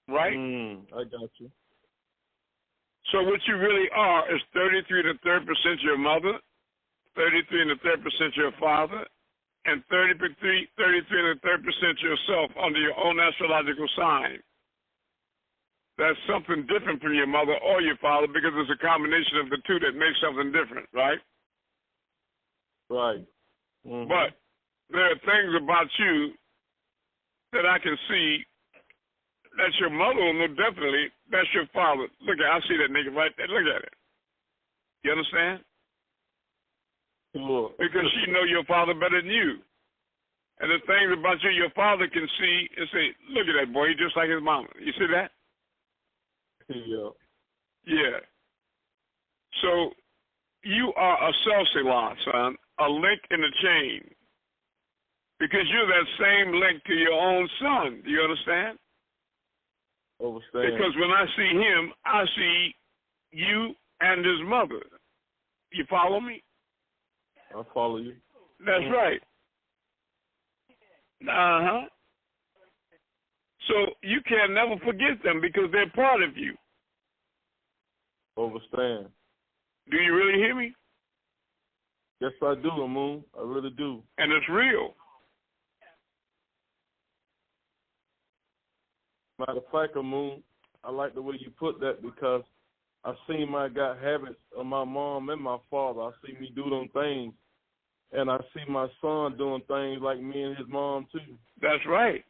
Right? I got you. So what you really are is 33 to 30% your mother, 33 and 30% your father, and 33 to 30% yourself under your own astrological sign. That's something different from your mother or your father because it's a combination of the two that makes something different, right? Right. But there are things about you that I can see. That's your mother, will know definitely. That's your father. Look at, I see that nigga right there. Look at it. You understand? Sure. Because she know your father better than you. And the things about you, your father can see and say, look at that boy, he's just like his mama. You see that? Yeah. Yeah. So you are a silsila, son, a link in the chain. Because you're that same link to your own son. Do you understand? Overstand. Because when I see him, I see you and his mother. You follow me? I follow you. That's right. Uh-huh. So you can never forget them because they're part of you. Overstand. Do you really hear me? Yes, I do, Amun. I really do. And it's real. Matter of fact, Amun, I like the way you put that because I seen my got habits of my mom and my father. I see me do them things. And I see my son doing things like me and his mom, too. That's right.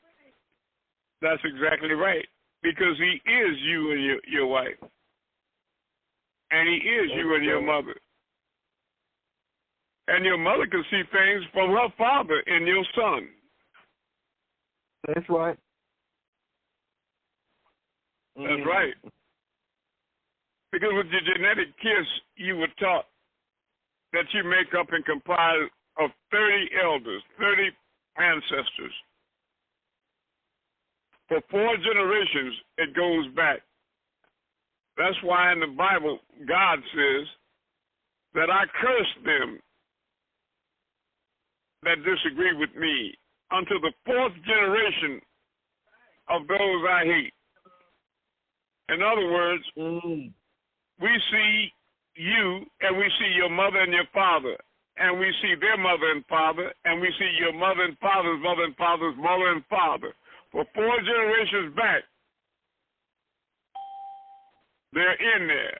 That's exactly right. Because he is you and your wife. And he is you and your mother. And your mother can see things from her father in your son. That's right. That's right. Because with your genetic kiss, you were taught that you make up and comprise of 30 elders, 30 ancestors. For 4 generations, it goes back. That's why in the Bible, God says that I curse them that disagree with me unto the 4th generation of those I hate. In other words, we see you and we see your mother and your father, and we see their mother and father, and we see your mother and father's mother and father's mother and father. For 4 generations back, they're in there.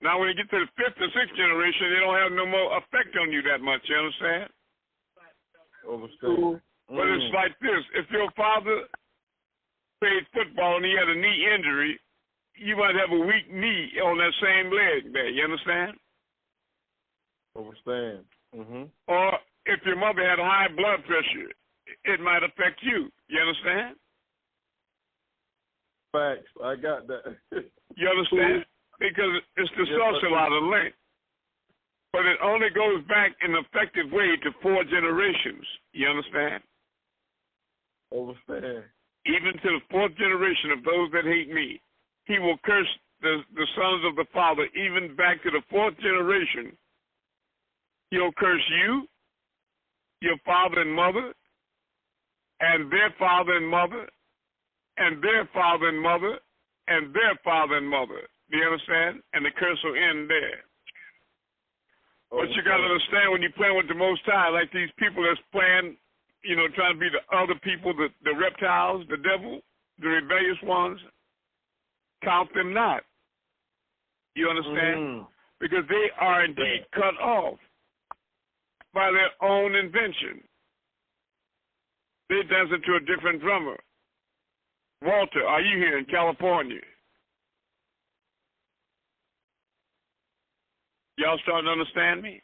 Now, when you get to the 5th or 6th generation, they don't have no more effect on you that much, you understand? Overstand. But it's like this. If your father played football and he had a knee injury, you might have a weak knee on that same leg there, you understand? Overstand. Or if your mother had high blood pressure, it might affect you. You understand? Facts. I got that. You understand? Because it's the social out of link. But it only goes back in an effective way to 4 generations. You understand? Understand. Even to the 4th generation of those that hate me. He will curse the sons of the father, even back to the 4th generation. He'll curse you, your father and mother, and their father and mother, and their father and mother, and their father and mother. Do you understand? And the curse will end there. But you got to understand, when you're playing with the Most High, like these people that's playing, you know, trying to be the other people, the reptiles, the devil, the rebellious ones, count them not. You understand? Because they are indeed cut off by their own invention. They dance into a different drummer. Walter, are you here in California? Y'all starting to understand me?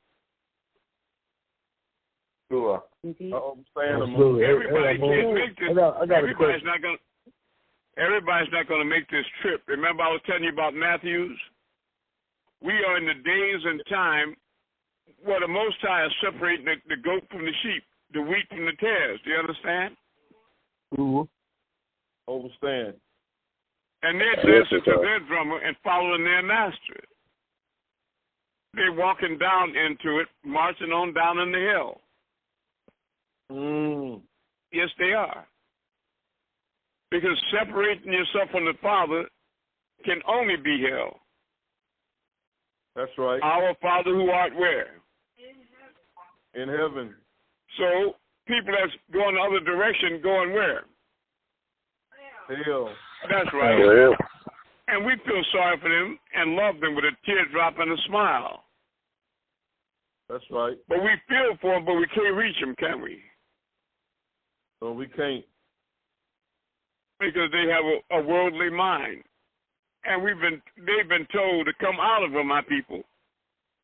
Sure. Absolutely. Everybody can't make this. Everybody's not going to make this trip. Remember I was telling you about Matthews? We are in the days and time where the Most High is separating the goat from the sheep, the wheat from the tares. Do you understand? Understand. And they're dancing to their drummer and following their master. They're walking down into it, marching on down in the hill. Yes, they are. Because separating yourself from the Father can only be hell. That's right. Our Father who art where? In heaven. So people that's going the other direction, going where? Hell. That's right. Hell. And we feel sorry for them and love them with a teardrop and a smile. That's right. But we feel for them, but we can't reach them, can we? No, we can't. Because they have a worldly mind. And they've been told to come out of them, my people.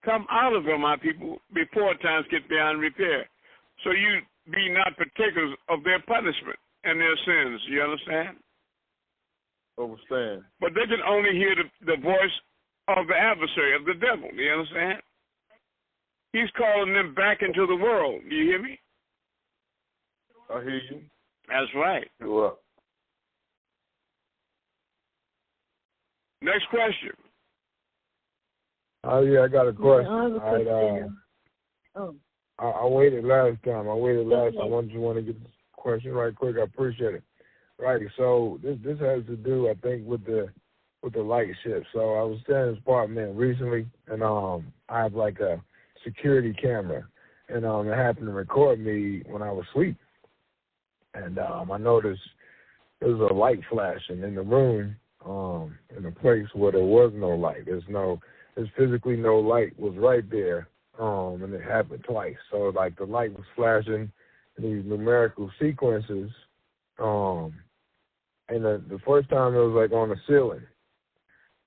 Come out of them, my people, before times get beyond repair. So you be not partakers of their punishment and their sins. You understand? Understand. But they can only hear the voice of the adversary, of the devil. You understand? He's calling them back into the world. Do you hear me? I hear you. That's right. Sure. Next question. Oh, yeah, I got a question. I waited last time. I want to get this question right quick. I appreciate it. Right, so this has to do, I think, with the light shift. So I was staying in this apartment recently, and I have like a security camera, and it happened to record me when I was asleep. And I noticed there was a light flashing in the room, in a place where there was no light. There's physically no light was right there, and it happened twice. So like the light was flashing in these numerical sequences, and the first time it was like on the ceiling,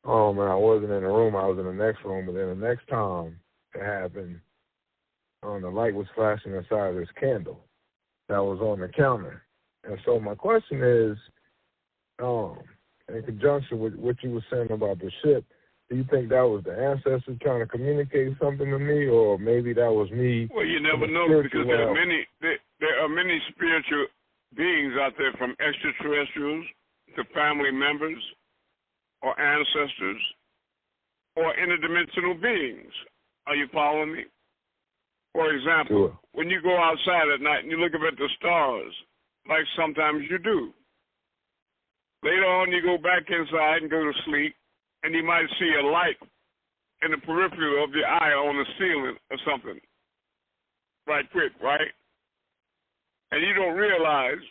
and I wasn't in the room, I was in the next room, but then the next time it happened, the light was flashing inside this candle that was on the counter. And so my question is, in conjunction with what you were saying about the ship, do you think that was the ancestors trying to communicate something to me, or maybe that was me? Well, you never know, because there are many spiritual beings out there, from extraterrestrials to family members or ancestors or interdimensional beings. Are you following me? For example, when you go outside at night and you look up at the stars, like sometimes you do, later on you go back inside and go to sleep, and you might see a light in the periphery of your eye on the ceiling or something, right quick, right? And you don't realize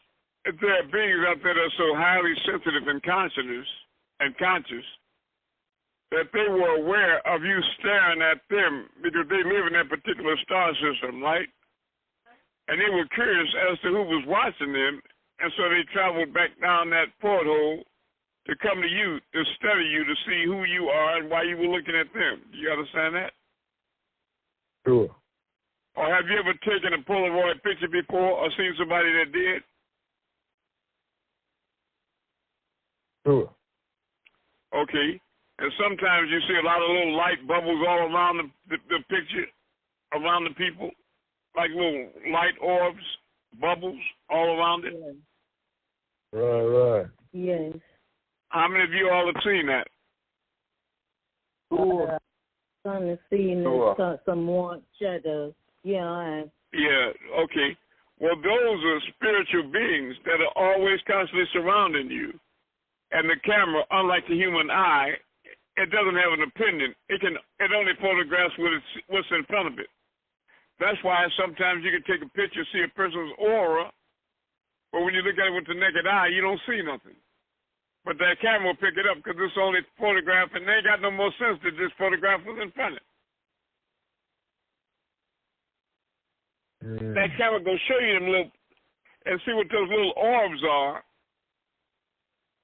that there are beings out there that are so highly sensitive and conscious that they were aware of you staring at them because they live in that particular star system, right? And they were curious as to who was watching them, and so they traveled back down that porthole to come to you, to study you, to see who you are and why you were looking at them. Do you understand that? Sure. Or have you ever taken a Polaroid picture before or seen somebody that did? Sure. Okay. And sometimes you see a lot of little light bubbles all around the picture, around the people, like little light orbs, bubbles all around it. Yes. Right. Yes. How many of you all have seen that? Kind of seeing some more shadows. Yeah, I have. Yeah, okay. Well, those are spiritual beings that are always constantly surrounding you. And the camera, unlike the human eye, it doesn't have an opinion. It only photographs what's in front of it. That's why sometimes you can take a picture, see a person's aura, but when you look at it with the naked eye, you don't see nothing. But that camera will pick it up because it's only photograph, and they ain't got no more sense to just photograph what's in front of it. That camera will show you them little, and see what those little orbs are.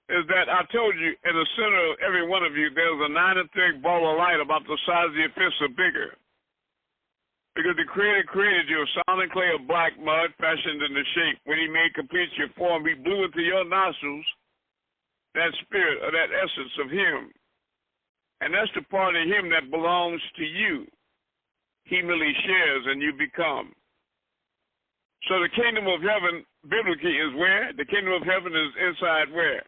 Is that I told you in the center of every one of you, there's a 9-inch ball of light about the size of your fist or bigger. Because the Creator created you of solid clay of black mud, fashioned in the shape. When He made complete your form, He blew into your nostrils that spirit or that essence of Him. And that's the part of Him that belongs to you. He merely shares and you become. So the kingdom of heaven, biblically, is where? The kingdom of heaven is inside where?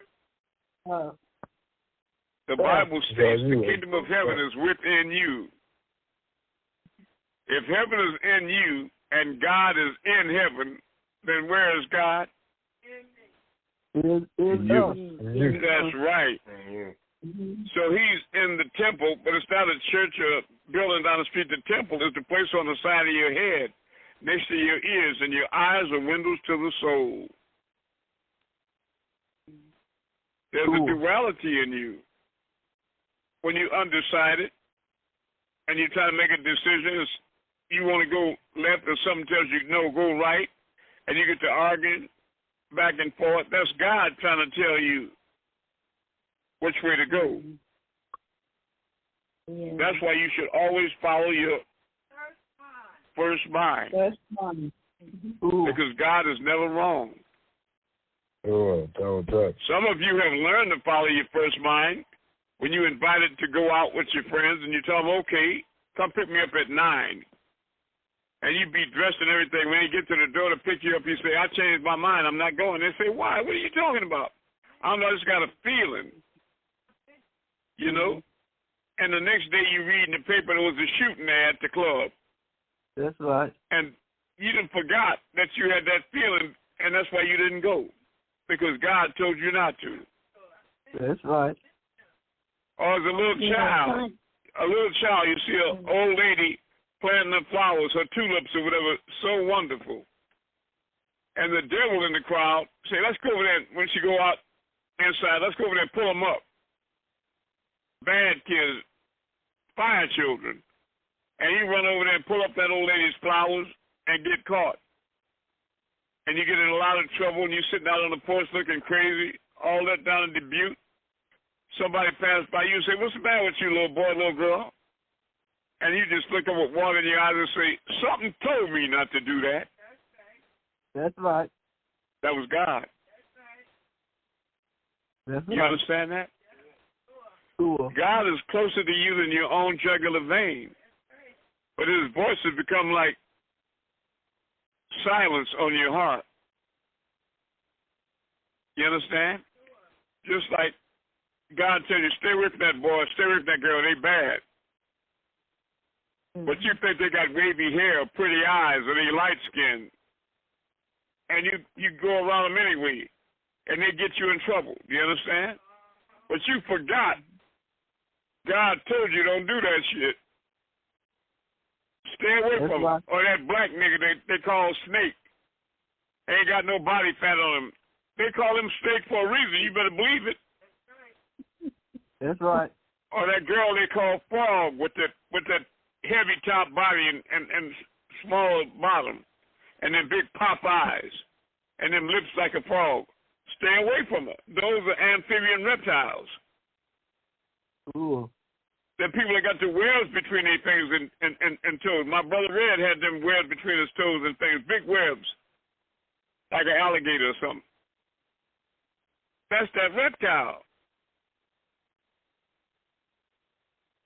The Bible states the kingdom of heaven is within you. If heaven is in you and God is in heaven, then where is God? In you. That's right. So He's in the temple, but it's not a church or building down the street. The temple is the place on the side of your head, next to your ears, and your eyes are windows to the soul. There's a duality in you. When you're undecided and you try to make a decision, you want to go left or something tells you, no, go right, and you get to arguing back and forth. That's God trying to tell you which way to go. Yeah. That's why you should always follow your first mind. Because God is never wrong. Some of you have learned to follow your first mind when you're invited to go out with your friends and you tell them, okay, come pick me up at 9. And you be dressed and everything. When you get to the door to pick you up, you say, I changed my mind. I'm not going. They say, why? What are you talking about? I don't know. I just got a feeling. You know? And the next day you read in the paper there was a shooting there at the club. That's right. And you done forgot that you had that feeling, and that's why you didn't go. Because God told you not to. That's right. Or as a little child, you see an old lady planting her flowers, her tulips or whatever, so wonderful. And the devil in the crowd say, let's go over there. When she go out inside, let's go over there and pull them up. Bad kids, fire children. And you run over there and pull up that old lady's flowers and get caught. And you get in a lot of trouble and you're sitting out on the porch looking crazy, all that down in Dubuque. Somebody passed by you and say, what's the matter with you, little boy, little girl? And you just look up with water in your eyes and say, something told me not to do that. That's right. That was God. That's you understand that? Cool. God is closer to you than your own jugular vein. But His voice has become like silence on your heart. You understand? Just like God tells you, stay with that boy, stay with that girl, they bad. But you think they got wavy hair, pretty eyes, or they light skinned. And you go around them anyway, and they get you in trouble. Do you understand? But you forgot. God told you don't do that shit. Stay away from him. Or that black nigga they call Snake. Ain't got no body fat on him. They call him Snake for a reason. You better believe it. That's right. Or that girl they call Frog with that heavy top body and small bottom, and then big pop eyes, and them lips like a frog. Stay away from her. Those are amphibian reptiles. Ooh. There are people that got the webs between their fingers and toes. My brother Red had them webs between his toes and fingers, big webs, like an alligator or something. That's that reptile.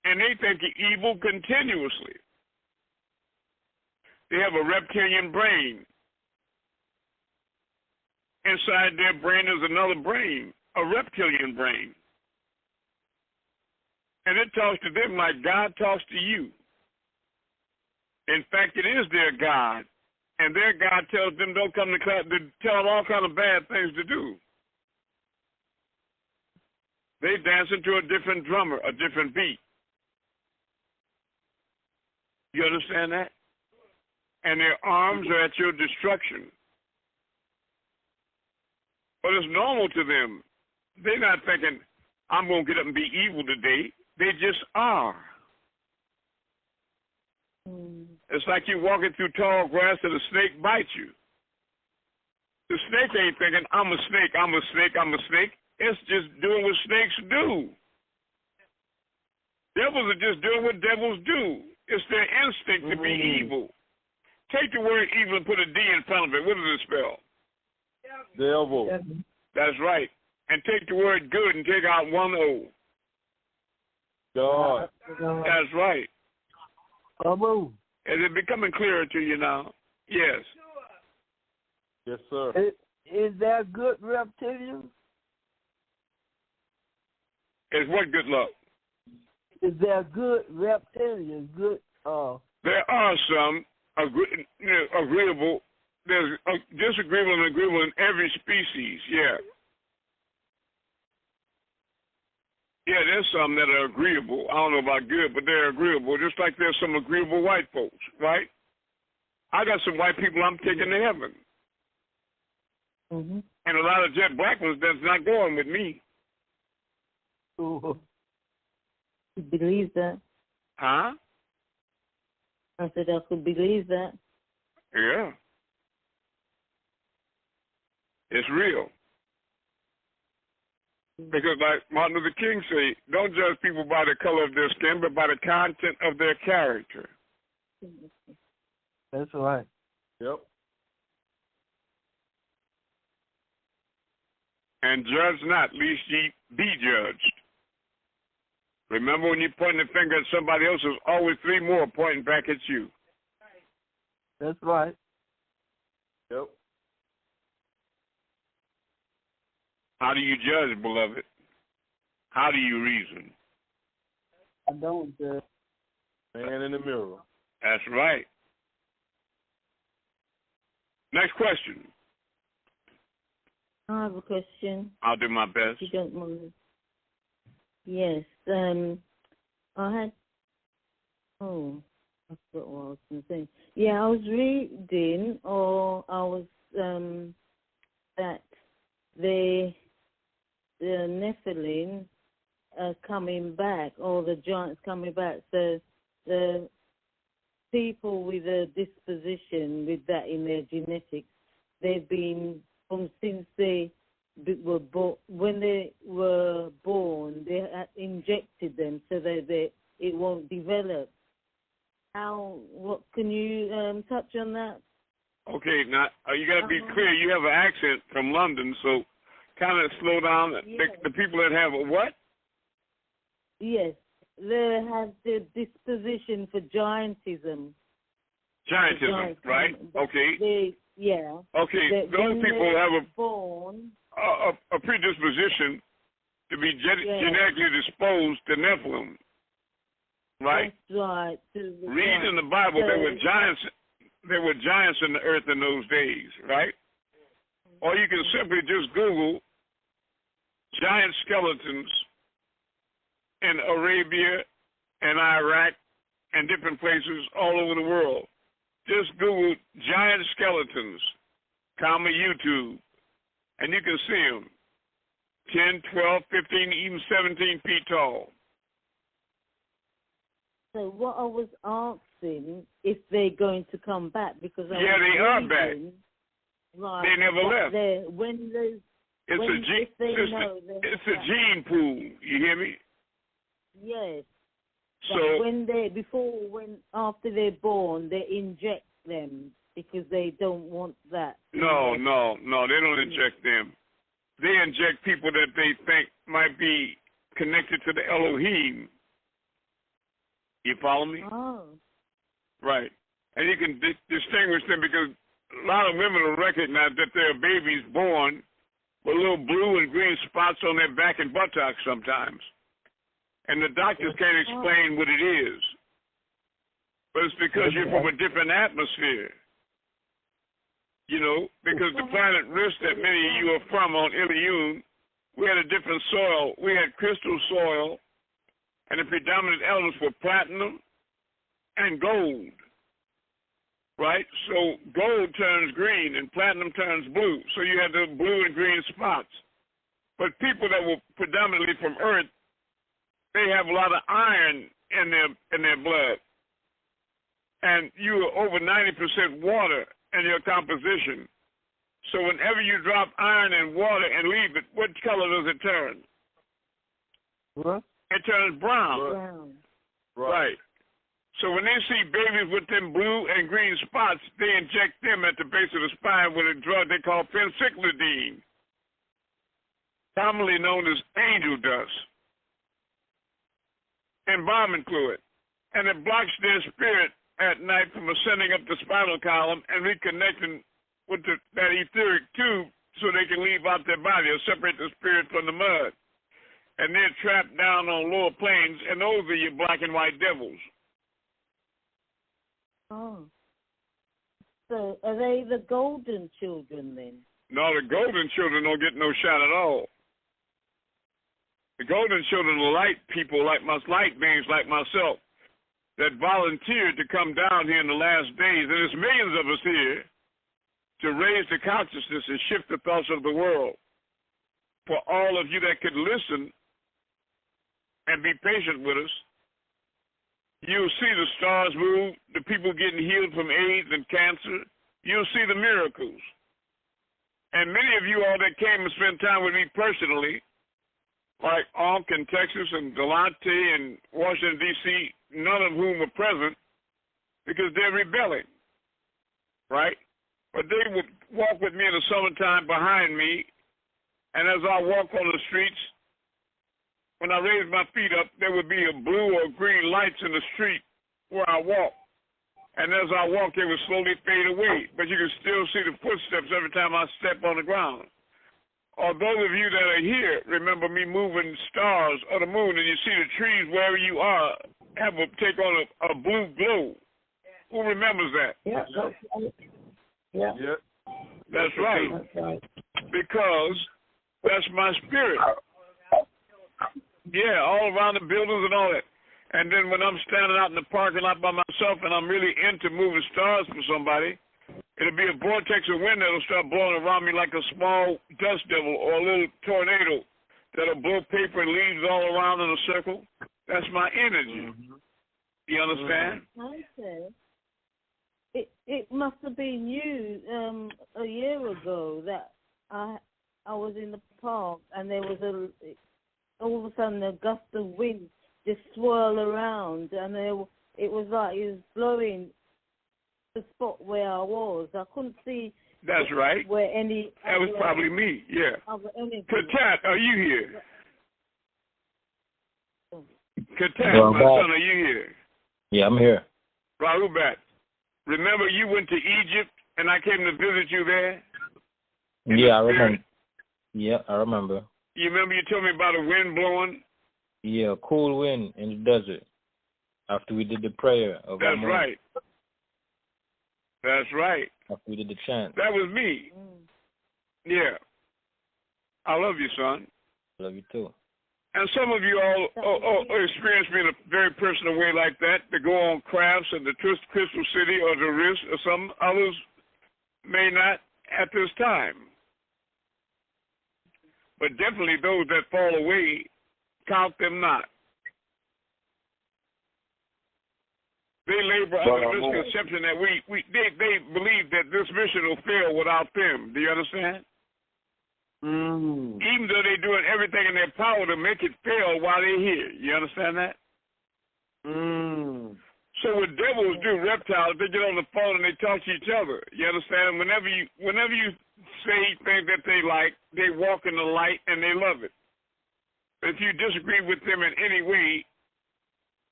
And they think you're evil continuously. They have a reptilian brain. Inside their brain is another brain, a reptilian brain. And it talks to them like God talks to you. In fact, it is their God. And their God tells them don't come to class, to tell them all kind of bad things to do. They dance into a different drummer, a different beat. You understand that? And their arms are at your destruction. But it's normal to them. They're not thinking, I'm going to get up and be evil today. They just are. It's like you're walking through tall grass and a snake bites you. The snake ain't thinking, I'm a snake, I'm a snake, I'm a snake. It's just doing what snakes do. Devils are just doing what devils do. It's their instinct to be evil. Take the word evil and put a D in front of it. What does it spell? Devil. That's right. And take the word good and take out one O. God. That's right. Amun. Is it becoming clearer to you now? Yes. Yes, sir. Is there good reptilians? Is what good luck? Is there good reptilians? Good. There are some agreeable. There's disagreeable and agreeable in every species. Yeah. Yeah, there's some that are agreeable. I don't know about good, but they're agreeable. Just like there's some agreeable white folks, right? I got some white people I'm taking to heaven. Mm-hmm. And a lot of jet black ones that's not going with me. You believe that? Huh? I said I could believe that. Yeah. It's real. Because like Martin Luther King said, don't judge people by the color of their skin, but by the content of their character. That's right. Yep. And judge not, lest ye be judged. Remember, when you point the finger at somebody else, there's always three more pointing back at you. That's right. Yep. How do you judge, beloved? How do you reason? I don't judge. Man in the mirror. That's right. Next question. I have a question. I'll do my best. If you don't mind. Yes. I had. Oh, I forgot what I was going to say. Yeah, I was reading, or I was that the Nephilim are coming back, or the giants coming back. So the people with a disposition with that in their genetics, they've been since they were born. When they were born, they had injected them so that it won't develop. What can you touch on that? Okay, now you got to be clear. You have an accent from London, so kind of slow down. Yes. The people that have a what? Yes, they have the disposition for giantism. Giantism, right? Okay. Yeah. Okay, those people have born a predisposition to be genetically disposed to Nephilim, right? That's right. Read in the Bible, there were giants. There were giants in the earth in those days, right? Or you can simply just Google giant skeletons in Arabia and Iraq and different places all over the world. Just Google giant skeletons, comma YouTube, and you can see them 10, 12, 15, even 17 feet tall. So what I was asking, if they're going to come back, because they are back. Right, they never left. It's a gene pool. You hear me? Yes. So after they're born, they inject them because they don't want that. No, they don't inject them. They inject people that they think might be connected to the Elohim. You follow me? Oh. Right. And you can distinguish them because a lot of women will recognize that there are babies born with little blue and green spots on their back and buttocks sometimes. And the doctors can't explain what it is. But it's because you're from a different atmosphere. You know, because the planet Risk that many of you are from on Ilion, we had a different soil. We had crystal soil, and the predominant elements were platinum and gold. Right? So gold turns green and platinum turns blue. So you had the blue and green spots. But people that were predominantly from Earth, they have a lot of iron in their blood. And you are over 90% water in your composition. So whenever you drop iron in water and leave it, what color does it turn? What? It turns brown. Right. So when they see babies with them blue and green spots, they inject them at the base of the spine with a drug they call phencyclidine, commonly known as angel dust, embalming fluid. And it blocks their spirit at night from ascending up the spinal column and reconnecting with that etheric tube so they can leave out their body or separate the spirit from the mud. And they're trapped down on lower planes, and those are your black and white devils. Oh. So are they the golden children then? No, the golden children don't get no shot at all. The golden children are light people, light beings like myself, that volunteered to come down here in the last days, and there's millions of us here, to raise the consciousness and shift the thoughts of the world. For all of you that could listen and be patient with us, you'll see the stars move, the people getting healed from AIDS and cancer. You'll see the miracles. And many of you all that came and spent time with me personally, like Onk in Texas and Delante and Washington, D.C., none of whom were present because they're rebelling, right? But they would walk with me in the summertime behind me, and as I walk on the streets, when I raised my feet up, there would be a blue or green lights in the street where I walk. And as I walk, they would slowly fade away, but you can still see the footsteps every time I step on the ground. Or those of you that are here, remember me moving stars or the moon, and you see the trees wherever you are take on a blue glow. Who remembers that? Yeah. Yeah. That's right. Because that's my spirit. Yeah, all around the buildings and all that. And then when I'm standing out in the parking lot by myself and I'm really into moving stars for somebody, it'll be a vortex of wind that'll start blowing around me like a small dust devil or a little tornado that'll blow paper and leaves all around in a circle. That's my energy. Mm-hmm. You understand? Okay. It must have been you a year ago that I was in the park and there was all of a sudden a gust of wind just swirl around and it was like it was blowing the spot where I was. I couldn't see. That's right. Where any. That was probably me. Yeah. Katat, are you here? Katat, my son, are you here? Yeah, I'm here. Rahubat, remember you went to Egypt and I came to visit you there? Yeah, I remember. Yeah, I remember. You remember you told me about a wind blowing? Yeah, a cool wind in the desert after we did the prayer of That's Amun. Right. That's right. After we did the chant. That was me. Yeah. I love you, son. Love you too. And some of you all experience me in a very personal way like that, to go on crafts at the Crystal City or the Risk, or some others may not at this time. But definitely those that fall away, count them not. They labor under the misconception that they believe that this mission will fail without them. Do you understand? Even though they're doing everything in their power to make it fail while they're here. You understand that? So what devils do, reptiles, they get on the phone and they talk to each other. You understand? Whenever you say things that they like, they walk in the light and they love it. But if you disagree with them in any way,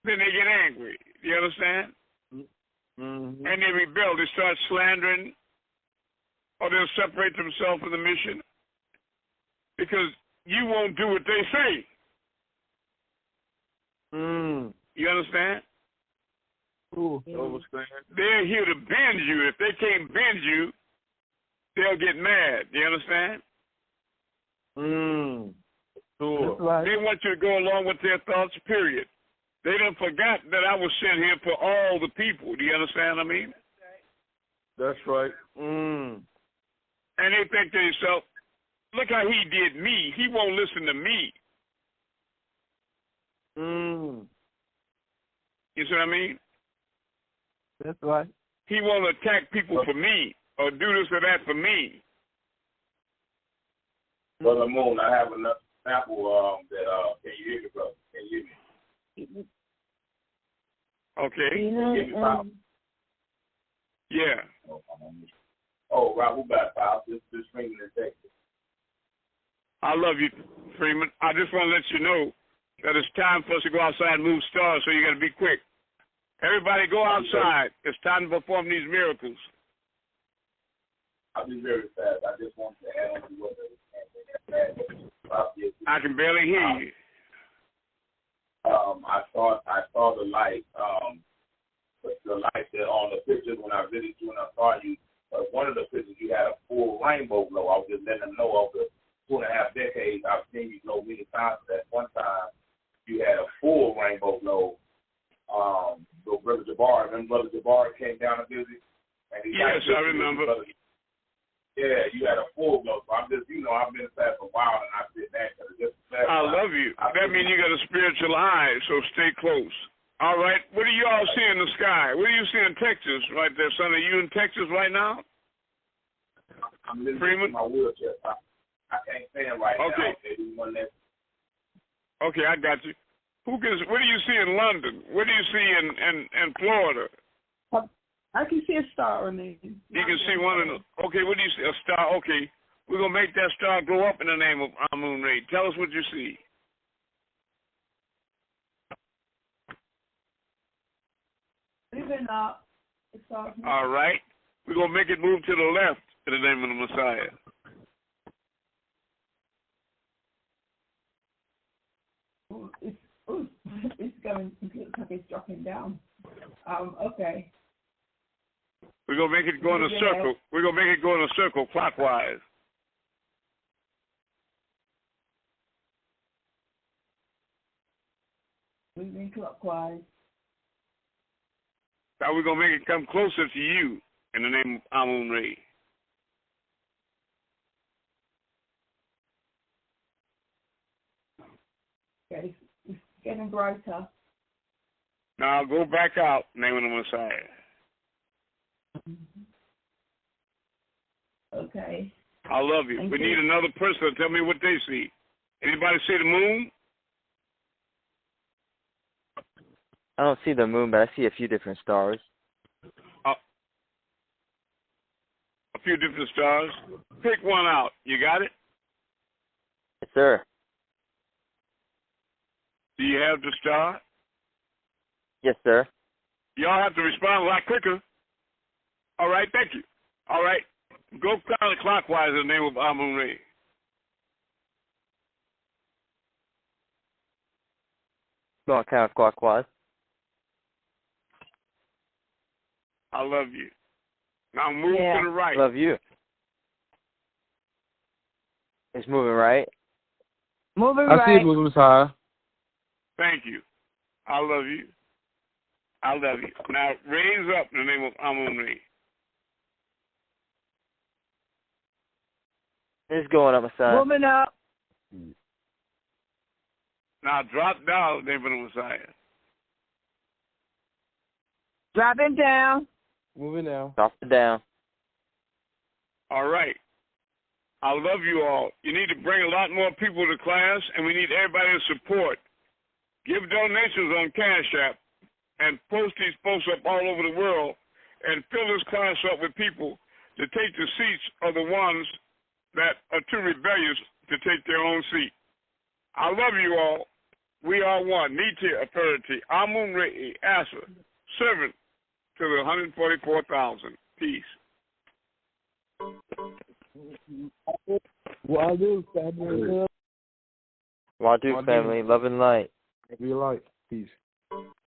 then they get angry. You understand? And they rebel. They start slandering, or they'll separate themselves from the mission because you won't do what they say. You understand? They're here to bend you. If they can't bend you, they'll get mad. You understand? Right. They want you to go along with their thoughts, period. They done forgot that I was sent here for all the people. Do you understand what I mean? That's right. And they think to themselves, look how he did me. He won't listen to me. You see what I mean? That's right. He won't attack people for me or do this or that for me. Brother Moon, I have another sample that can you hear me, brother? Can you hear me? Okay. Yeah. Oh, Rob, back, pal. Just ringing in Texas. I love you, Freeman. I just want to let you know that it's time for us to go outside and move stars, so you got to be quick. Everybody go outside. It's time to perform these miracles. I'll be very fast. I just want to add on to what I can barely hear you. I saw the light. The light that on the pictures when I visited you and I saw you. One of the pictures you had a full rainbow glow. I was just letting them know over 2.5 decades I've seen you glow many times. At one time you had a full rainbow glow. So Brother Jabbar, remember Brother Jabbar came down to visit? And yes, I remember. Yeah, you had a full glow. So I'm just, I've been sad for a while and I sit back. I love you. That means you got a spiritual eye, so stay close. All right. What do you all see in the sky? What do you see in Texas right there, son? Are you in Texas right now? I'm living Freeman? in my wheelchair. I can't stand right now. Okay, I got you. What do you see in London? What do you see in Florida? I can see a star in there. You can see one in the... Okay, what do you see? A star. Okay. We're going to make that star go up in the name of Amun Ray. Tell us what you see. Moving up. All right. We're going to make it move to the left in the name of the Messiah. It's going, it looks like it's dropping down. Okay. We're going to make it go in a circle. We're going to make it go in a circle clockwise. Moving clockwise. Now we're going to make it come closer to you in the name of Amun Ray. Okay, it's getting brighter. Now go back out in the name of the Messiah. Okay. I love you. Thank we you. need another person to tell me what they see. Anybody see the moon? I don't see the moon, but I see a few different stars. A few different stars. Pick one out. You got it? Yes, sir. Do you have the star? Yes, sir. Y'all have to respond a lot quicker. All right, thank you. All right, go counterclockwise in the name of Amun Ray. Going counterclockwise. I love you. Now move to the right. Love you. It's moving right. Moving I right. see it moving, Messiah. Thank you. I love you. I love you. Now raise up in the name of Amun Ray. It's going up, Messiah. Moving up. Now drop down in the name of the Messiah. Dropping down. Moving now. Drop it down. All right. I love you all. You need to bring a lot more people to class, and we need everybody's support. Give donations on Cash App. and post these posts up all over the world and fill this class up with people to take the seats of the ones that are too rebellious to take their own seat. I love you all. We are one. Niti Authority. Amun Re'i Asa. Servant to the 144,000. Peace. Wadu family. Wadu family. Love and light. Love you light. Peace.